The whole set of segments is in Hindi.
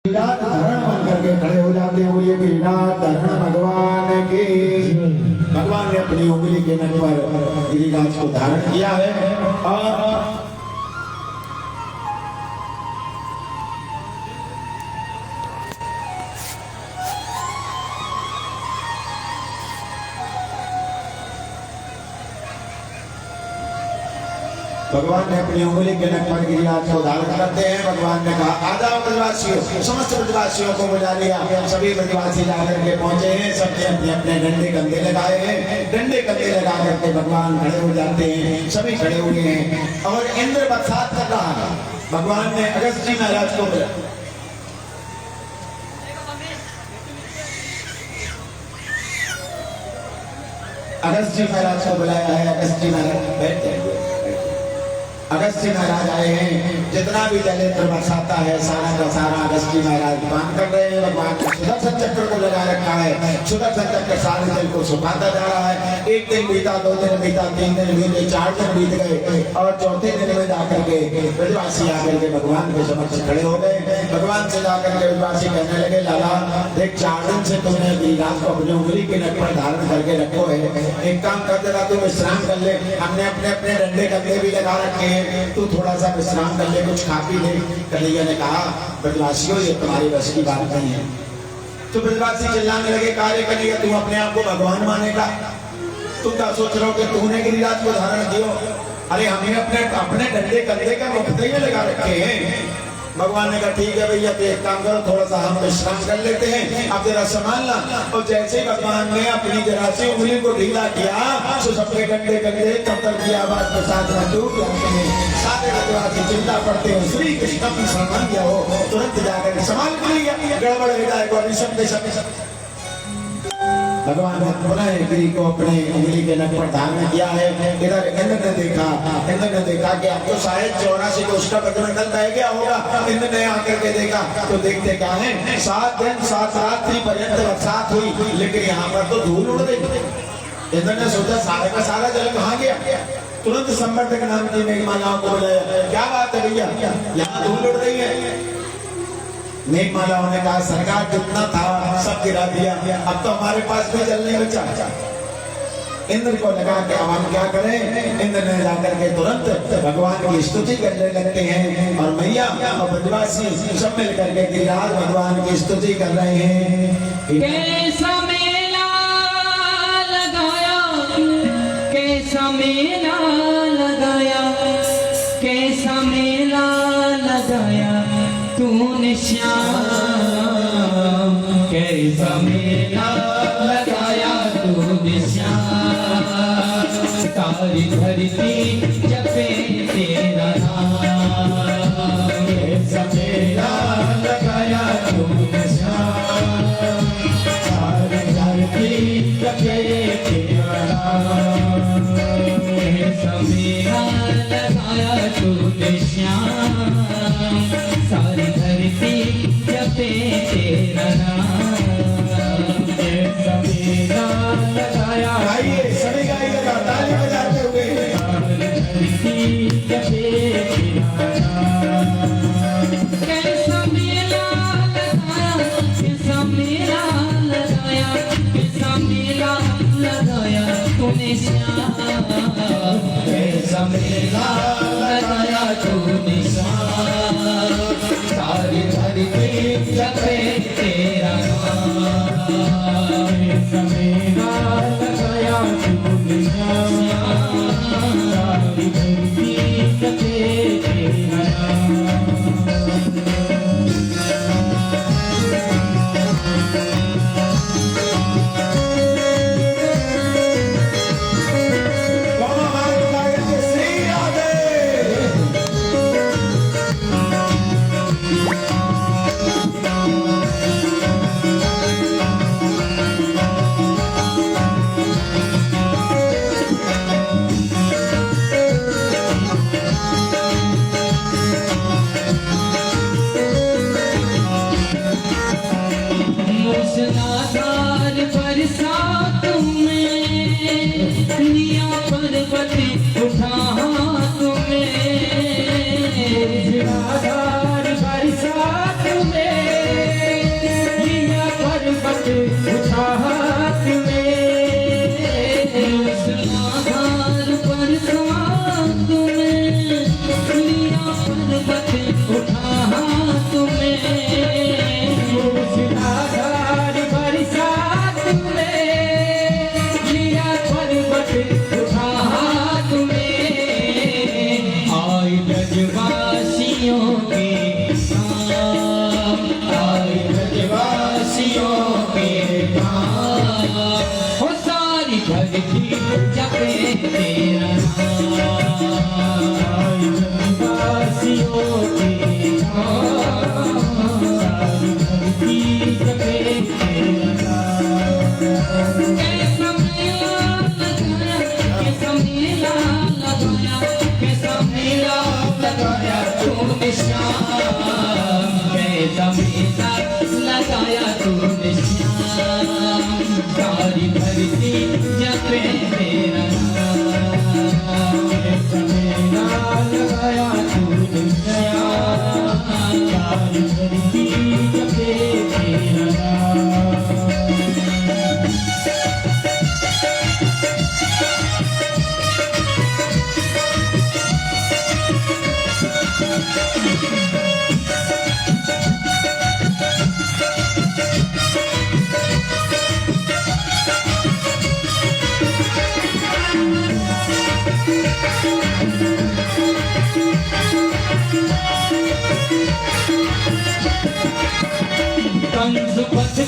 गिरिराज धरण बन करके खड़े हो जाते हैं। बोलिए गिरिराज धरण भगवान के। भगवान ने अपनी उंगली के नख पर गिरिराज को धारण किया है और भगवान ने अपनी उंगली के नख पर गिरिराज को धारण करते हैं। भगवान ने कहा आ जाओ ब्रजवासियों। समस्त ब्रजवासियों को बुला लिया। सभी ब्रजवासी जाकर के पहुंचे हैं। सबने अपने अपने डंडे कंधे लगाए हैं। डंडे कंधे लगा करके भगवान खड़े हो जाते हैं। सभी खड़े हुए हैं और इंद्र बरसात कर रहा है। भगवान ने अगस्त जी महाराज को बुलाया। अगस्त जी महाराज को बुलाया है। अगस्त जी महाराज बैठ जाएंगे। अगस्त जी महाराज आए हैं। जितना भी जलेंद्र बरसाता है सारा का सारा अगस्त जी महाराज पान कर रहे हैं। भगवान ने सुदर्शन चक्र को लगा रखा है। सुदर्शन चक्र सारे जल को सुखाता जा रहा है। एक दिन बीता, 2 दिन बीता, 3 दिन बीते, 4 दिन बीत गए और चौथे दिन में जाकर के ब्रजवासी आकर के भगवान के समक्ष खड़े हो गए। भगवान से जाकर के ब्रजवासी कहने लगे लाला देख 4 दिन से तुमने गिरिराज को अपनी उंगली के नख पर धारण करके रखो है। एक काम कर देगा तू विश्राम कर ले। हमने अपने अपने डंडे कंधे भी लगा रखे हैं। तू थोड़ा सा विश्राम कर ले, कुछ खा पी ले। कन्हैया ने कहा ब्रजवासियों ये तुम्हारी बस की बात नहीं है। तो ब्रजवासी चिल्लाने लगे कार्य कन्हैया तू अपने आप को भगवान मानेगा? तू क्या सोच रहा हो कि तूने गिरिराज को धारण किया? अरे हमने अपने अपने डंडे कंधे का मुफ्त में लगा रखे हैं। भगवान ने कहा ठीक है भैया तो एक काम करो थोड़ा सा हम विश्राम कर लेते हैं, अब जरा संभालना। और जैसे भगवान ने अपनी जरा सी उंगली को ढीला किया तो सबके डंडे कंधे कब्तर की आवाज के साथ सारे ब्रजवासी चिंता पड़ते हो श्री कृष्ण की सम्मान किया हो तुरंत जाकर संभाल लिया। गड़बड़ हो जाएगा। भगवान ने पुनः गिरी को अपने उंगली के नख पर धारण किया है। इधर इंद्र ने देखा कि अब तो शायद 84 कोष का बदमंडल बह गया होगा। इंद्र ने आकर के देखा तो देखते क्या है 7 दिन 7 रात्रि पर्यंत बरसात हुई लेकिन यहाँ पर तो धूल उड़ रही। इंद्र ने सोचा सारे का सारा जल कहाँ गया। तुरंत संवर्धक नाम की मेघमालाओं को बुलाया। क्या बात है भैया यहाँ धूल उड़ रही है। मेघमालाओं ने कहा सरकार जितना था सब गिरा दिया, अब तो हमारे पास भी जल नहीं बचा। इंद्र को लगा कि अब हम क्या करें। इंद्र ने जाकर के तुरंत भगवान की स्तुति करने लगते हैं और मैया और ब्रजवासी सब मिल करके गिरिराज भगवान की स्तुति कर रहे हैं। कैसा मेला लगाया, कैसा मेला लगाया, कैसा मेला लगाया तूने श्याम, कैसा मेला लगाया तूने श्याम। सारी धरती जपे तेरा नाम, कैसा मेला लगाया तूने श्याम। सारी धरती जपे तेरा नाम, कैसा मेला लगाया तूने श्याम। सारी धरती जपे तेरा नाम, कैसा मेला लगाया। गाइए सभी गाइएगा ताली बजाते हुए। सारी धरती जपे तेरा नाम, कैसा मेला लगाया, कैसा मेला लगाया, कैसा मेला लगाया तूने श्याम। कैसा मेला लगाया तूने श्याम। सारी धरती जपे तेरा नाम, कैसा मेला लगाया तूने श्याम। सारी धरती जपे तेरा नाम। मूसलाधार बरसात में निया पर्वत उठा हाथ में। मूसलाधार बरसात में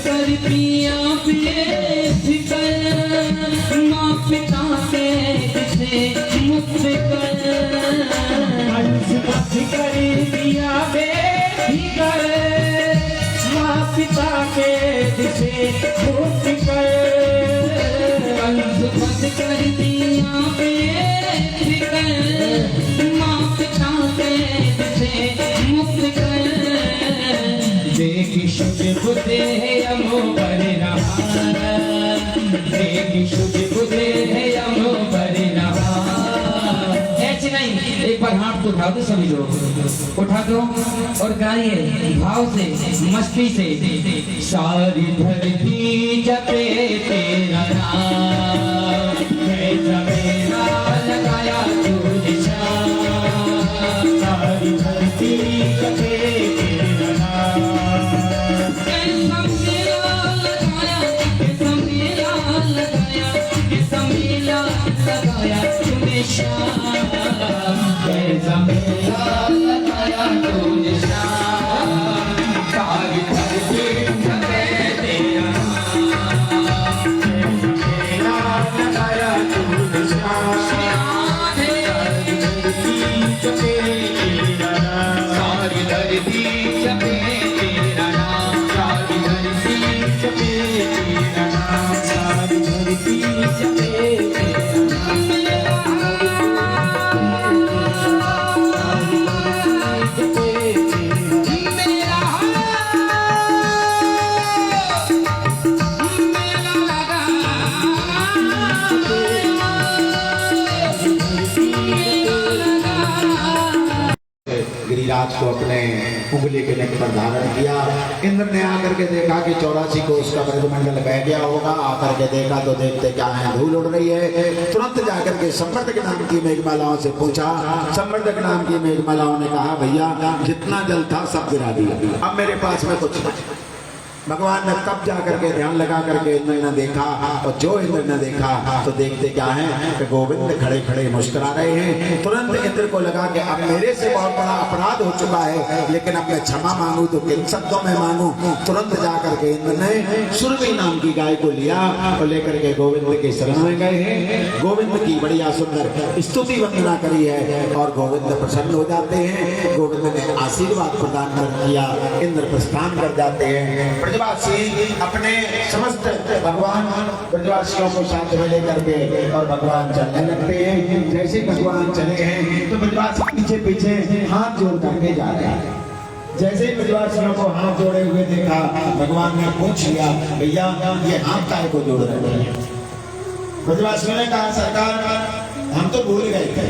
कर पिया बेफिक्र, माँ पिता के से मुक्त कर। कंस मत कर दिया बेफिक्र, माँ पिता के से मुक्त कर। कंस मत कर दिया बेफिक्र, माँ पिता के से मुक्त कर। देखी शुद्ध बुद्धे अमो बरे रहा, देखी शुद्ध बुद्धे अमो बरे रहा। ऐसे नहीं, एक बार हाथ उठा दो सभी लोग, उठा दो और गाइए भाव से, मस्ती से। सारी धरती जपे तेरा नाम, मैं जमेरा लगाया तू निशान। सारी धरती जपे तेरा नाम, कैसा मेला लगाया, कैसा मेला लगाया, कैसा मेला लगाया तूने शान। कैसा मेला लगाया तूने शान। सारी धरती जपे तेरा नाम, मेरा लगाया तू निशान। सारी जपे तेरा नाम, सारी धरती जपे तेरा नाम, सारी धरती जपे तेरा नाम, सारी धरती जपे तेरा गिरिराज को अपने उंगली के नेक पर धारण किया। इंद्र ने आकर के देखा कि 84 को उसका ब्रजमंडल बह गया होगा। आकर के देखा तो देखते क्या है, धूल उड़ रही है। तुरंत जाकर के संवर्धक नाम की मेघमालाओं से पूछा। संवर्धक नाम की मेघमालाओं ने कहा भैया जितना जल था सब गिरा दिया, अब मेरे पास में कुछ नहीं। भगवान ने तब जाकर के ध्यान लगा करके इंद्र ने देखा, और जो इंद्र ने देखा तो देखते क्या है कि गोविंद खड़े खड़े मुस्कुरा रहे हैं। तुरंत इंद्र को लगा कि अब मेरे से बहुत बड़ा अपराध हो चुका है, लेकिन अब मैं क्षमा मांगू तो किन शब्दों में मांगू। तुरंत जाकर के इंद्र ने सुरभि नाम की गाय को लिया और लेकर के गोविंद के शरण में गए हैं। गोविंद की बढ़िया सुंदर स्तुति वंदना करी है और गोविंद प्रसन्न हो जाते हैं। गोविंद ने आशीर्वाद प्रदान कर दिया, इंद्र प्रस्थान कर जाते हैं। ब्रजवासी अपने समस्त भगवान ब्रजवासियों को साथ में लेकर के और भगवान चलने लगते हैं। जैसे भगवान चले हैं तो ब्रजवासी पीछे पीछे हाथ जोड़ करके जा रहे हैं। जैसे ही ब्रजवासियों को हाथ जोड़े हुए देखा, भगवान ने पूछ लिया भैया ये हाथ काहे को जोड़ रहे हैं। ब्रजवासियों ने कहा सरकार हम तो भूल गए थे,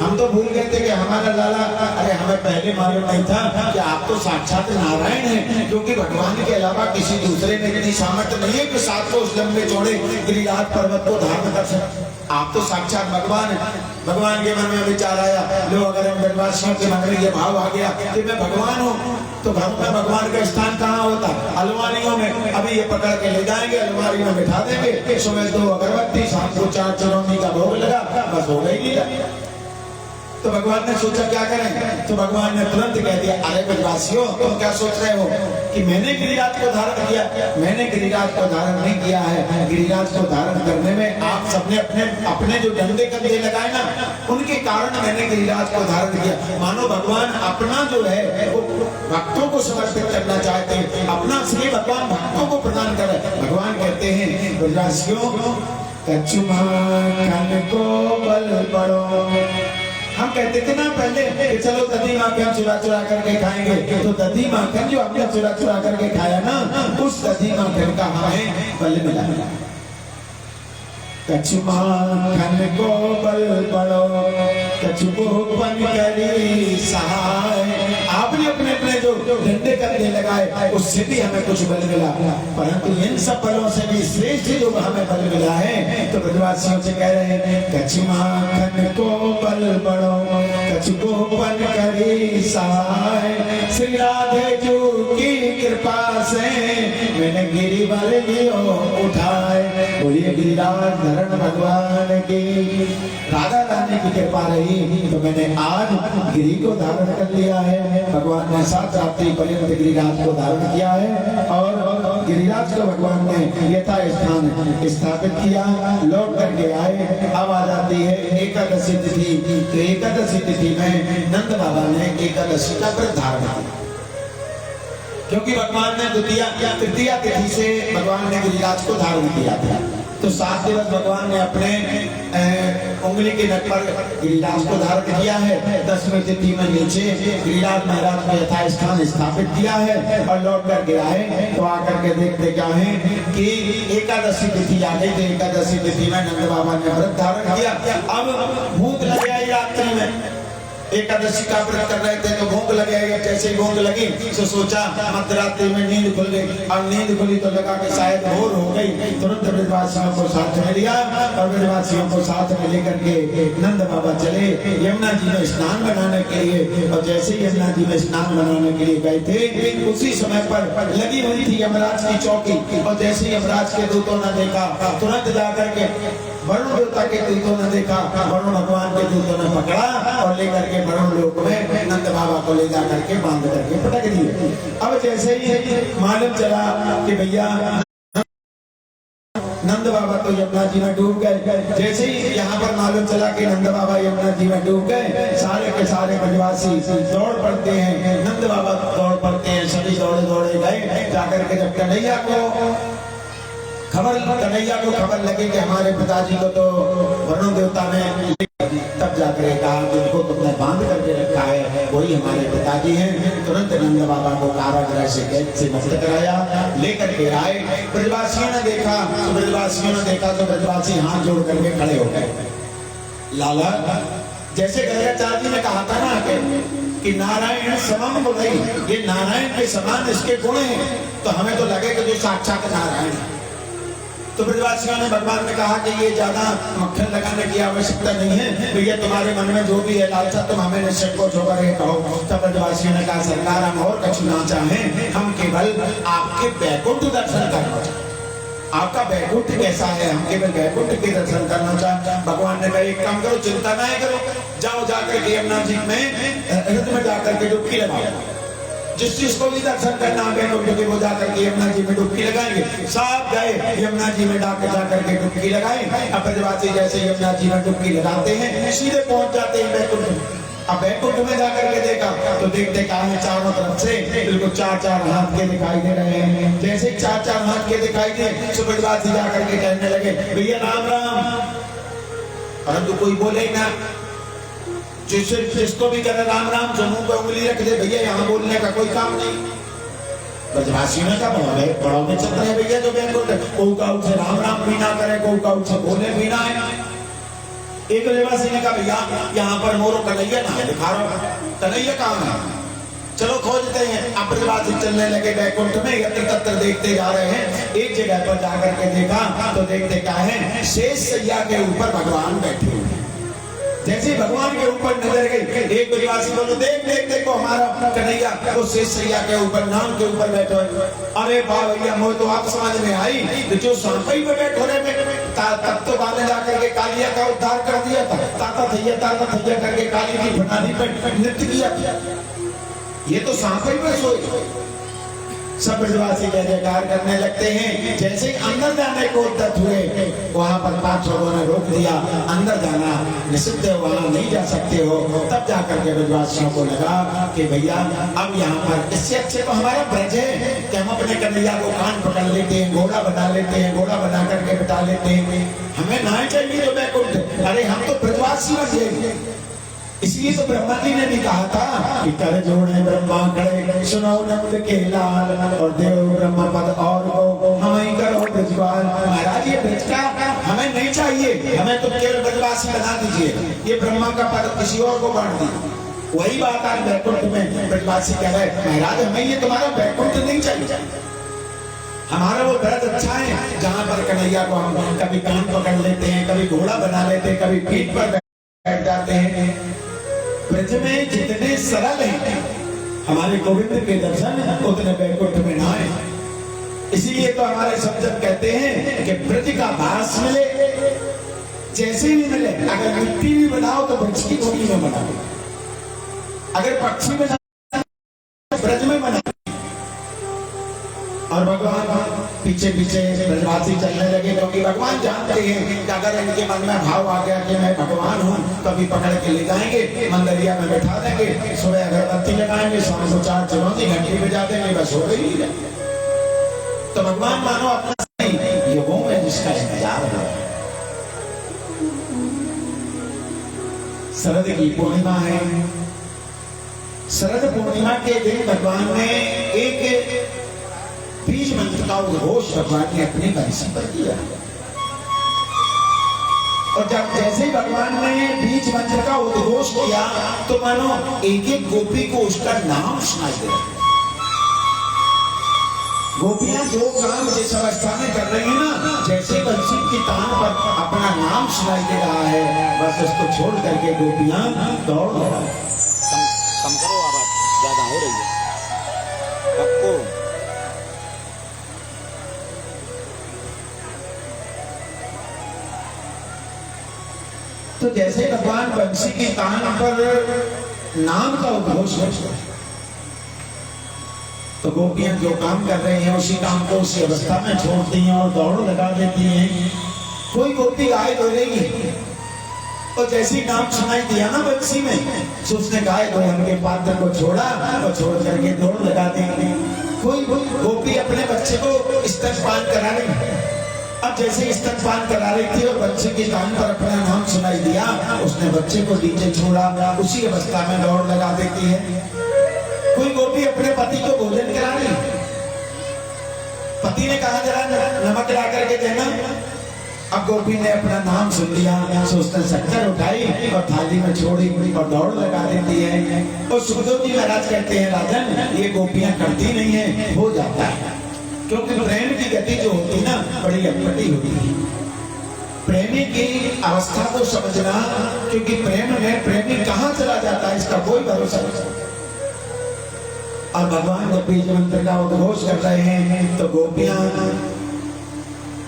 हम तो भूल गए थे कि हमारा लाला, अरे हमें पहले मालूम नहीं था कि आप तो साक्षात नारायण हैं, क्योंकि भगवान के अलावा किसी दूसरे में इतनी सामर्थ्य नहीं है कि सात को उस लंबे चौड़े गिरिराज पर्वत को धारण कर सके। आप तो साक्षात भगवान हैं। भगवान के मन में विचार आया, लो अगर हम ब्रजवासियों के मन में ये भाव आ गया कि मैं भगवान हूँ तो घर में भगवान का स्थान कहाँ होता, अलमारियों में। अभी ये पकड़ के ले जाएंगे, अलमारी में बिठा देंगे, सुबह 2 अगरबत्ती, शाम को 4 चरौनी का भोग लगा, बस हो गई लीला। तो भगवान ने सोचा क्या करें, तो भगवान ने तुरंत कह दिया अरे ब्रजवासियों तुम क्या सोच रहे हो कि मैंने गिरिराज को धारण किया। मैंने गिरिराज को धारण नहीं किया है। गिरिराज को धारण करने में आप सबने अपने अपने जो डंडे कंधे लगाए ना, उनके कारण मैंने गिरिराज को धारण किया। मानो भगवान अपना जो है वो भक्तों को समर्पित करना चाहते हैं, अपना श्री भगवान भक्तों को प्रदान करे। भगवान कहते हैं ब्रजवासियों कच्छु माखन को बल पड़ो। हम कहते थे ना पहले कि चलो दधी माखन चुरा चुरा करके खाएंगे, तो दधी माखन जो हमने चुरा चुरा करके खाया ना, उस दधी माखन का हमें बल मिला। कछु माखन को बल पड़ो, कछु को बन करी सहाय। आपने अपने अपने जो डंडे कंधे लगाए उससे भी हमें कुछ बल मिला, परंतु इन सब बलों से भी श्रेष्ठ जो हमें बल मिला है। तो ब्रजवासियों से कह रहे हैं कछु माखन को बल पड़ो, कछु को बन करी सहाय। श्री राधे जी की कृपा से मैंने गिरिवर लियो उठाए। बोलिए गिरिराज भगवान की। राधा रानी की कृपा रही तो मैंने आज गिरी को धारण कर लिया है। भगवान ने 7 रात्रि पर्यंत गिरिराज को धारण किया है और गिरिराज को भगवान ने यथा स्थान स्थापित किया। लौट करके आए। अब आ जाती है एकादशी तिथि। तो एकादशी तिथि में नंद बाबा ने एकादशी का व्रत धारण किया, क्योंकि भगवान ने तृतीया तिथि से भगवान ने गिरिराज को धारण किया था। तो 7 दिवस भगवान ने अपने उंगली के नख पर गिरिराज को धारण किया है। 10वीं तिथि में नीचे गिरिराज महाराज को यथा स्थान स्थापित किया है और लौट करके आए। तो आकर के देखते क्या है कि एकादशी तिथि आ गई। तो एकादशी तिथि में नंद बाबा ने व्रत धारण किया। अब भूख लग आई रात्रि में, एकादशी का व्रत कर रहे थे तो भूख लग गई। जैसे भूख लगी तो सोचा मध्यरात्रि में नींद खुल गई। और नींद खुली तो लगा कि शायद भोर हो गई। तुरंत ब्रजवासियों को साथ में लिया और ब्रजवासियों को साथ में लेकर के नंद बाबा चले यमुना जी में स्नान बनाने के लिए। और जैसे ही यमुना जी में स्नान बनाने के लिए गए थे, उसी समय पर लगी हुई थी यमराज की चौकी। और जैसे यमराज के दूतों ने देखा, तुरंत जाकर के वरुण देवता के दूतों ने देखा, वरुण भगवान के दूतों ने पकड़ा और लेकर के वरुण लोक में नंद बाबा को ले जाकर के बांध करके पटक दिए। अब जैसे ही मालूम चला कि भैया नंद बाबा तो यमुना जी में डूब गए। जैसे ही यहाँ पर मालूम चला कि नंद बाबा यमुना जी में डूब गए, सारे के सारे ब्रजवासी दौड़ पड़ते हैं। नंद बाबा दौड़ पड़ते हैं, सभी दौड़े दौड़े गए। जाकर के जब कन्हैया को खबर लगी कि हमारे पिताजी को तो वरुण देवता ने, तब जाकर कहा जिनको तुमने बांध करके रखा है वही हमारे पिताजी हैं। तुरंत नंद बाबा को कारागृह से कैद से मुक्त कराया, लेकर के आए। ब्रजवासियों ने देखा तो ब्रजवासी हाथ जोड़ करके खड़े हो गए। लाला, जैसे गर्गाचार्य ने कहा था ना कि नारायण समम गुण, ये नारायण के समान इसके गुण हैं, तो हमें तो लगे कि जो साक्षात नारायण है। तो ब्रजवासियों ने भगवान ने कहा कि ये ज्यादा मक्खन लगाने की आवश्यकता नहीं है, भैया तुम्हारे मन में जो भी है लालसा तुम हमें निश्चय को होकर कहो। तब ब्रजवासियों ने कहा सरकार हम और कुछ ना चाहें, हम केवल आपके बैकुंठ दर्शन करना चाहते। आपका बैकुंठ कैसा है, हम केवल बैकुंठ के दर्शन करना चाहते। भगवान ने कहा एक काम करो, चिंता ना करो, जाओ जाकर के यमुना जी में जाकर के डुबकी लगाओ। जिस चीज को भी दर्शन करना है वो जाकर के यमुना जी में डुबकी लगाएंगे। सब गए यमुना जी में जाकर के डुबकी लगाए। अब ब्रजवासी जैसे यमुना जी में डुबकी लगाते हैं, सीधे पहुंच जाते हैं बैकुंठ में। अब बैकुंठ में जाकर के देखा तो देखते क्या है, चारों तरफ से बिल्कुल 4-4 हाथ के दिखाई दे रहे हैं। जैसे 4-4 हाथ के दिखाई दे तो ब्रजवासी जाकर के कहने लगे भैया राम राम, परंतु कोई बोले ना। जिसको भी करे राम राम, जो मुंह पे उंगली रख दे भैया यहाँ बोलने का कोई काम नहीं। ब्रजवासियों ने कहा बड़ों में चल रहे भैया जो बैकुंठ, कोई का उसे राम राम भी ना करे, कोई का उसे बोले भी ना है। एक ब्रजवासी ने कहा भैया यहाँ पर मोरो कन्हैया ना दिखा रहा, कन्हैया कहाँ है, चलो खोजते हैं। अब ब्रजवासी चलने लगे बैकुंठ में, यत्र तत्र देखते जा रहे हैं। एक जगह पर जाकर के देखा तो देखते क्या है, शेष सैया के ऊपर भगवान बैठे हुए। जैसे भगवान के ऊपर नजर गई, एक ब्रजवासी बोलो देख देखो हमारा कन्हैया वो शेष सैया के ऊपर, नाम के ऊपर बैठो। अरे वाह भैया, मुझे तो आप समझ में आई जो सांपई पे बैठो रहे, तब तो बाने जाकर के कालिया का उद्धार कर दिया था। ताता थैया करके काली की भटानी पर नृत्य किया। ये तो सांपई पे सोए। सब ब्रजवासी जय जयकार करने लगते हैं। जैसे ही अंदर जाने को उद्यत हुए, वहां पर 5 लोगों ने रोक दिया, अंदर जाना निषिद्ध है, वहां नहीं जा सकते हो। तब जाकर के ब्रजवासियों को लगा कि भैया अब यहाँ पर इससे अच्छे तो हमारा ब्रज है कि हम अपने कन्हैया को कान पकड़ लेते हैं, घोड़ा बना लेते हैं, घोड़ा बना करके बिठा लेते हैं, हमें ना चाहिए तो बैकुंठ। अरे हम तो ब्रजवासी बन गए। इसलिए तो ब्रह्मा जी ने भी कहा था कि कर जोड़े ब्रह्मा खड़े, सुनो नंद के लाल, और देव ब्रह्म पद और को हमें करो ब्रजवाल। महाराज ये ब्रज का हमें नहीं चाहिए, हमें तो केवल ब्रजवासी बना दीजिए, ये ब्रह्मा का पद किसी और को बांट दीजिए। वही बात आज बैकुंठ में ब्रजवासी कह रहे महाराज हमें ये तुम्हारा बैकुंठ नहीं चाहिए, हमारा वो ब्रज अच्छा है जहाँ पर कन्हैया को हम कभी कान पकड़ लेते हैं, कभी घोड़ा बना लेते हैं, कभी पीठ पर बैठ जाते हैं। ब्रज में जितने सरल हैं हमारे गोविंद के दर्शन उतने बैकुंठ में ना है। इसीलिए तो हमारे सब जब कहते हैं कि ब्रज का भास मिले, जैसे भी मिले, अगर मिट्टी भी बनाओ तो ब्रज की चोटी में बनाओ, अगर पक्षी बनाओ ब्रज में बनाओ। और भगवान पीछे पीछे ब्रजवासी चलने लगे, क्योंकि भगवान जानते हैं कि अगर इनके मन में भाव आ गया कि मैं भगवान हूँ, कभी पकड़ के ले जाएंगे, मंदिरिया में बैठा देंगे, सुबह अगरबत्ती लगाएंगे, शाम को 4 चरौंदी घंटी बजा देंगे, बस हो गई है। तो भगवान मानो अपना युगों में जिसका इंतजार है। शरद की पूर्णिमा है। शरद पूर्णिमा के दिन भगवान ने एक बीज मंत्र का उद्घोष भगवान ने अपने बंसी पर किया। और जब जैसे ही भगवान ने बीज मंत्र का उद्घोष किया तो मानो एक एक गोपी को उसका नाम सुनाई दे रहा। गोपियां जो काम जिस अवस्था में कर रही है ना, जैसे बंसी की तान पर अपना नाम सुनाई दे रहा है, बस उसको छोड़ करके गोपियां दौड़ रहा है। कम करो, आवाज ज्यादा हो रही है आपको। तो जैसे भगवान बंसी की तान पर नाम का उद्घोष है, तो गोपियां जो काम कर रही हैं उसी काम को उसी अवस्था में छोड़ती हैं और दौड़ लगा देती हैं। कोई गोपी गाय दौड़ेगी और जैसे ही नाम सुनाई दिया ना बंसी में, तो उसने गाय दोहन के पात्र को छोड़ा और छोड़ करके दौड़ लगा देंगे। कोई गोपी अपने बच्चे को स्तनपान करा रही, अब जैसे स्तनपान करा रही थी और बच्चे के कान पर अपना नाम सुनाई दिया, उसने बच्चे को नीचे छोड़ा, उसी अवस्था में दौड़ लगा देती है। कोई गोपी अपने पति को भोजन करा रही, पति ने कहा जरा नमक ला करके देना, अब गोपी ने अपना नाम सुन लिया, तो उसने शक्कर उठाई और थाली में छोड़ी और दौड़ लगा देती है। और सुखदेव जी महाराज कहते हैं, राजन ये गोपियां करती नहीं है, हो जाता है, क्योंकि प्रेम की गति जो होती ना बड़ी अटपटी होती है। प्रेमी की अवस्था को समझना, क्योंकि प्रेम में प्रेमी कहाँ चला जाता है इसका कोई भरोसा नहीं। और भगवान जब बीज मंत्र का उद्घोष कर रहे हैं तो गोपियां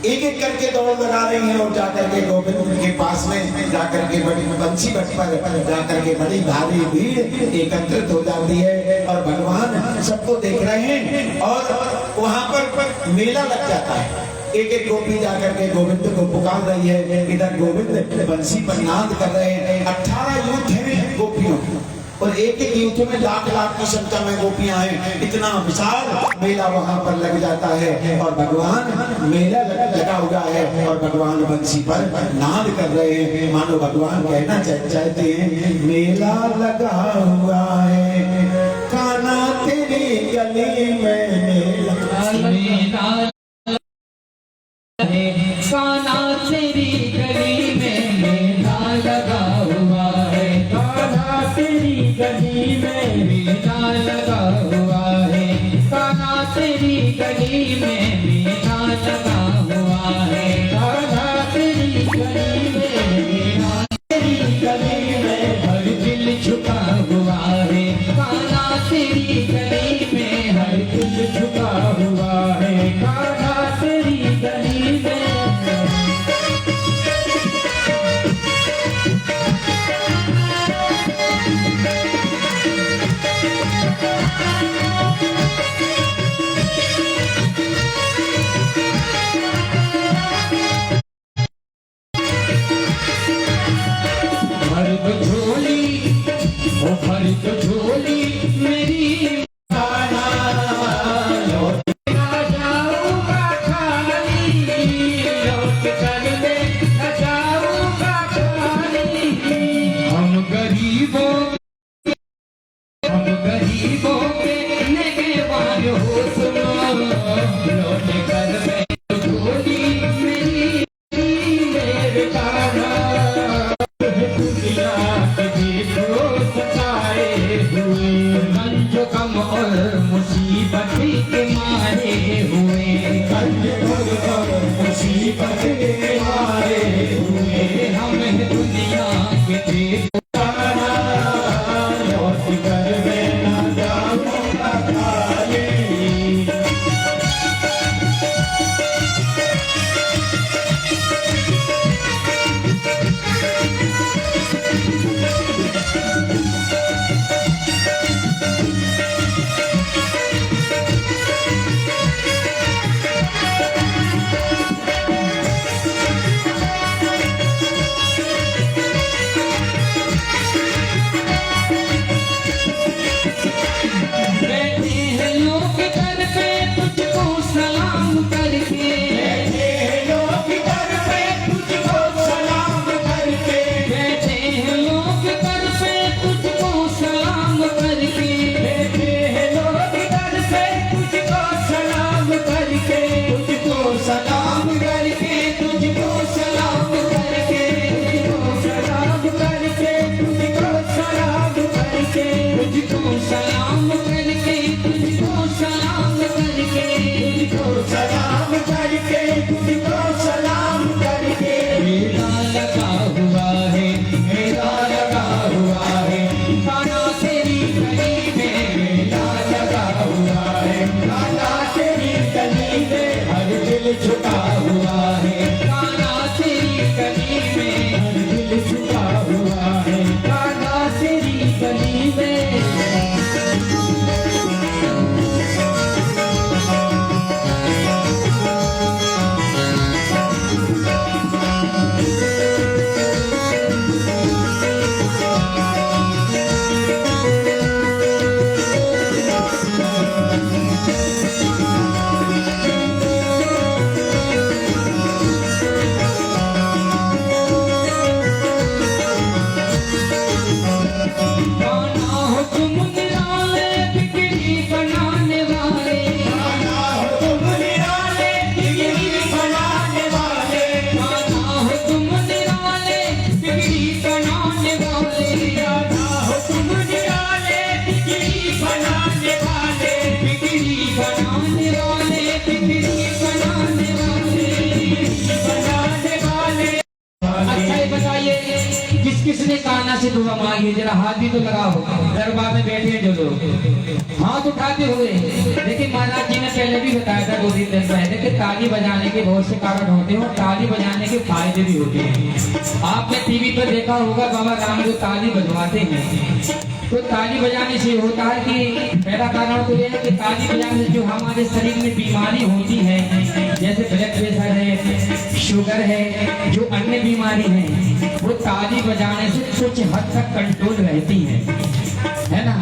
एक एक करके दौड़ लगा रही हैं और जाकर के गोविंद के पास में जाकर के बड़ी बंसी बट पर जाकर के बड़ी भारी भीड़ एकत्रित हो जाती है और भगवान सबको देख रहे हैं और वहां पर मेला लग जाता है। एक एक गोपी जाकर के गोविंद को पुकार रही है, इधर गोविंद बंसी पर नाद कर रहे हैं। 18 यूथ हैं गोपियों और एक एक यूथ में लाख लाख की संख्या में गोपियां हैं। इतना विशाल मेला वहां पर लग जाता है और भगवान मेला लगा हुआ है और भगवान बंसी पर नाद कर रहे हैं। मानो भगवान कहना चाहते हैं, मेला लगा हुआ है कान्हा तेरी गली में, मेला कान्हा तेरी गली में मेला लगा हुआ है, कान्हा तेरी गली में मेला लगा हुआ है, कान्हा तेरी गली में मेला लगा हुआ है, कान्हा तेरी गली में, मेला तेरी गली में हर दिल झुका हुआ है, कान्हा तेरी गली में हर दिल झुका हुआ है, कान्हा तेरी गली में। करके बैठे हैं लोग दर पे तुझको सलाम करके, बैठे हैं लोग दर पे तुझको सलाम करके, बैठे हैं लोग दर पे तुझको सलाम करके, तुझको सलाम करके, तुझको सलाम करके, तुझको सलाम करके, तुझको सलाम करके, तुझको सलाम करके, तुझको सलाम करके, तुझको सलाम करके, तुझको सलाम करके। मेला लगा हुआ है, मेला लगा हुआ है, कान्हा तेरी गली में मेला लगा हुआ है, कान्हा तेरी गली में हर दिल झुका हुआ है, कान्हा तेरी गली में हर दिल झुका हुआ है, कान्हा तेरी गली में। कान्हा हो तुम निराले बिगड़ी बनाने वाले, कान्हा हो तुम निराले बिगड़ी बनाने वाले, कान्हा हो तुम निराले बिगड़ी बनाने वाले, कान्हा हो तुम निराले बिगड़ी बनाने वाले, बिगड़ी बनाने वाले, बिगड़ी बनाने वाले। बनाने वाले। अच्छा ये बताइए किस किसने कान्हा से दुआ मांगी, जरा हाथ भी तो लगाओ, दरबार में बैठे हैं जो लोग हाथ उठाते हुए। लेकिन महाराज जी ने पहले भी बताया था 2 दिन पहले कि ताली बजाने के बहुत से कारण होते हैं और ताली बजाने के फायदे भी होते हैं। आपने टीवी पर देखा होगा बाबा रामदेव ताली बजवाते हैं, तो ताली बजाने से होता है कि पहला कारण तो यह है कि ताली बजाने से जो हमारे शरीर में बीमारी होती है, जैसे ब्लड प्रेशर है, शुगर है, जो अन्य बीमारी है, वो ताली बजाने से कुछ हद तक कंट्रोल रहती है ना।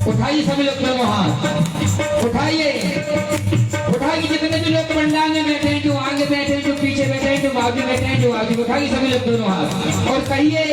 उठाइए सभी लोग दोनों हाथ, उठाइए उठाइए, जितने भी लोग पंडाल में बैठे हैं, जो आगे बैठे हैं, जो पीछे बैठे हैं, जो बाजू बैठे हैं, जो आगे, उठाइए सभी लोग दोनों हाथ और कहिए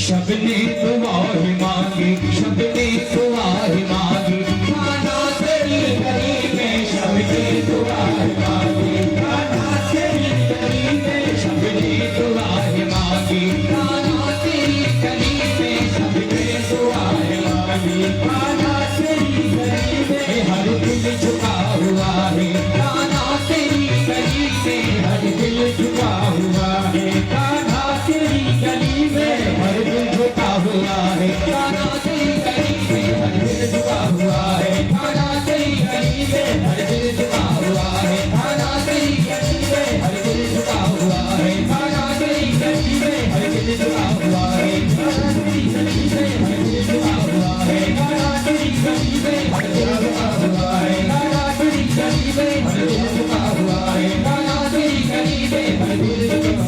सबने दुआ ही मांगी, सबने दुआ ही मांगी, कान्हा तेरी गली में सबने दुआ ही मांगी, कान्हा तेरी गली में सबने दुआ ही मांगी, कान्हा तेरी गली में सबने दुआ ही मांगी, कान्हा तेरी गली में हर दिल झुका हुआ है, कान्हा तेरी गली में हर दिल झुका हुआ है, कान्हा तेरी गली में हर दिल झुका हुआ है, कान्हा तेरी गली में हर दिल झुका हुआ है, कान्हा तेरी गली में हर दिल झुका हुआ है, कान्हा तेरी गली में हर दिल झुका हुआ है, कान्हा तेरी गली में हर दिल झुका हुआ है, कान्हा तेरी गली में हर दिल झुका हुआ है, कान्हा तेरी गली में हर दिल झुका हुआ है, कान्हा तेरी गली में हर दिल झुका हुआ है, कान्हा तेरी गली में हर दिल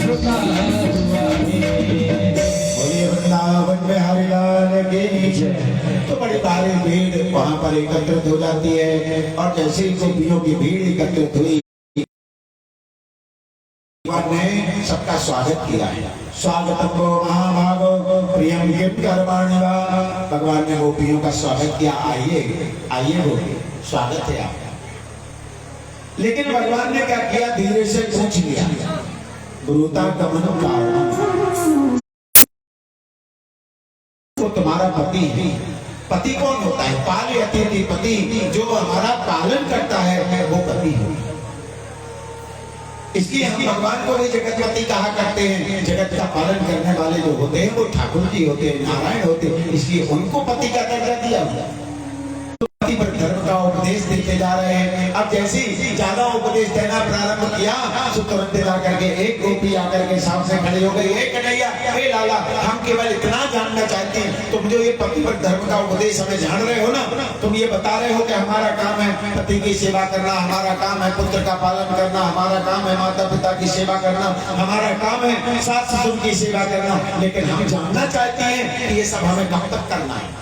झुका हुआ है। बोलिए वृंदावन में हरिलाल की जय। तो बड़ी भारी भीड़ वहाँ पर एकत्रित हो जाती है और जैसे ही गोपियों की भीड़ एकत्रित हुई, भगवान ने सबका स्वागत किया है। स्वागतम को महाभागो प्रियम किम करवाणि वा। भगवान ने गोपियों का स्वागत किया, आइए आइए गोपी, स्वागत है आपका। लेकिन भगवान ने क्या किया, धीरे से पूछ लिया, ब्रूता गमन कारण, तो तुम्हारा पति है। पति कौन होता है? पाल अतिथि पति, जो हमारा पालन करता है वो पति है। इसलिए हम भगवान को भी जगतपति कहा करते हैं। जगत का पालन करने वाले जो होते हैं वो ठाकुर जी होते हैं, नारायण होते हैं, इसलिए उनको पति का दर्जा दिया हुआ है। पति पर धर्म का उपदेश देते जा रहे हैं। अब जैसे ही ज्यादा उपदेश देना प्रारंभ किया, तो तुरंत ला करके एक गोपी आकर के सामने खड़ी हो गई, एक कन्हैया, हे लाला, हम केवल इतना जानना चाहते हैं, तुम जो ये पति पर धर्म का उपदेश हमें जान रहे हो ना, तुम ये बता रहे हो कि हमारा काम है पति की सेवा करना, हमारा काम है पुत्र का पालन करना, हमारा काम है माता पिता की सेवा करना, हमारा काम है सास ससुर की सेवा करना, लेकिन हम जानना चाहते हैं कि ये सब हमें कब तक करना है,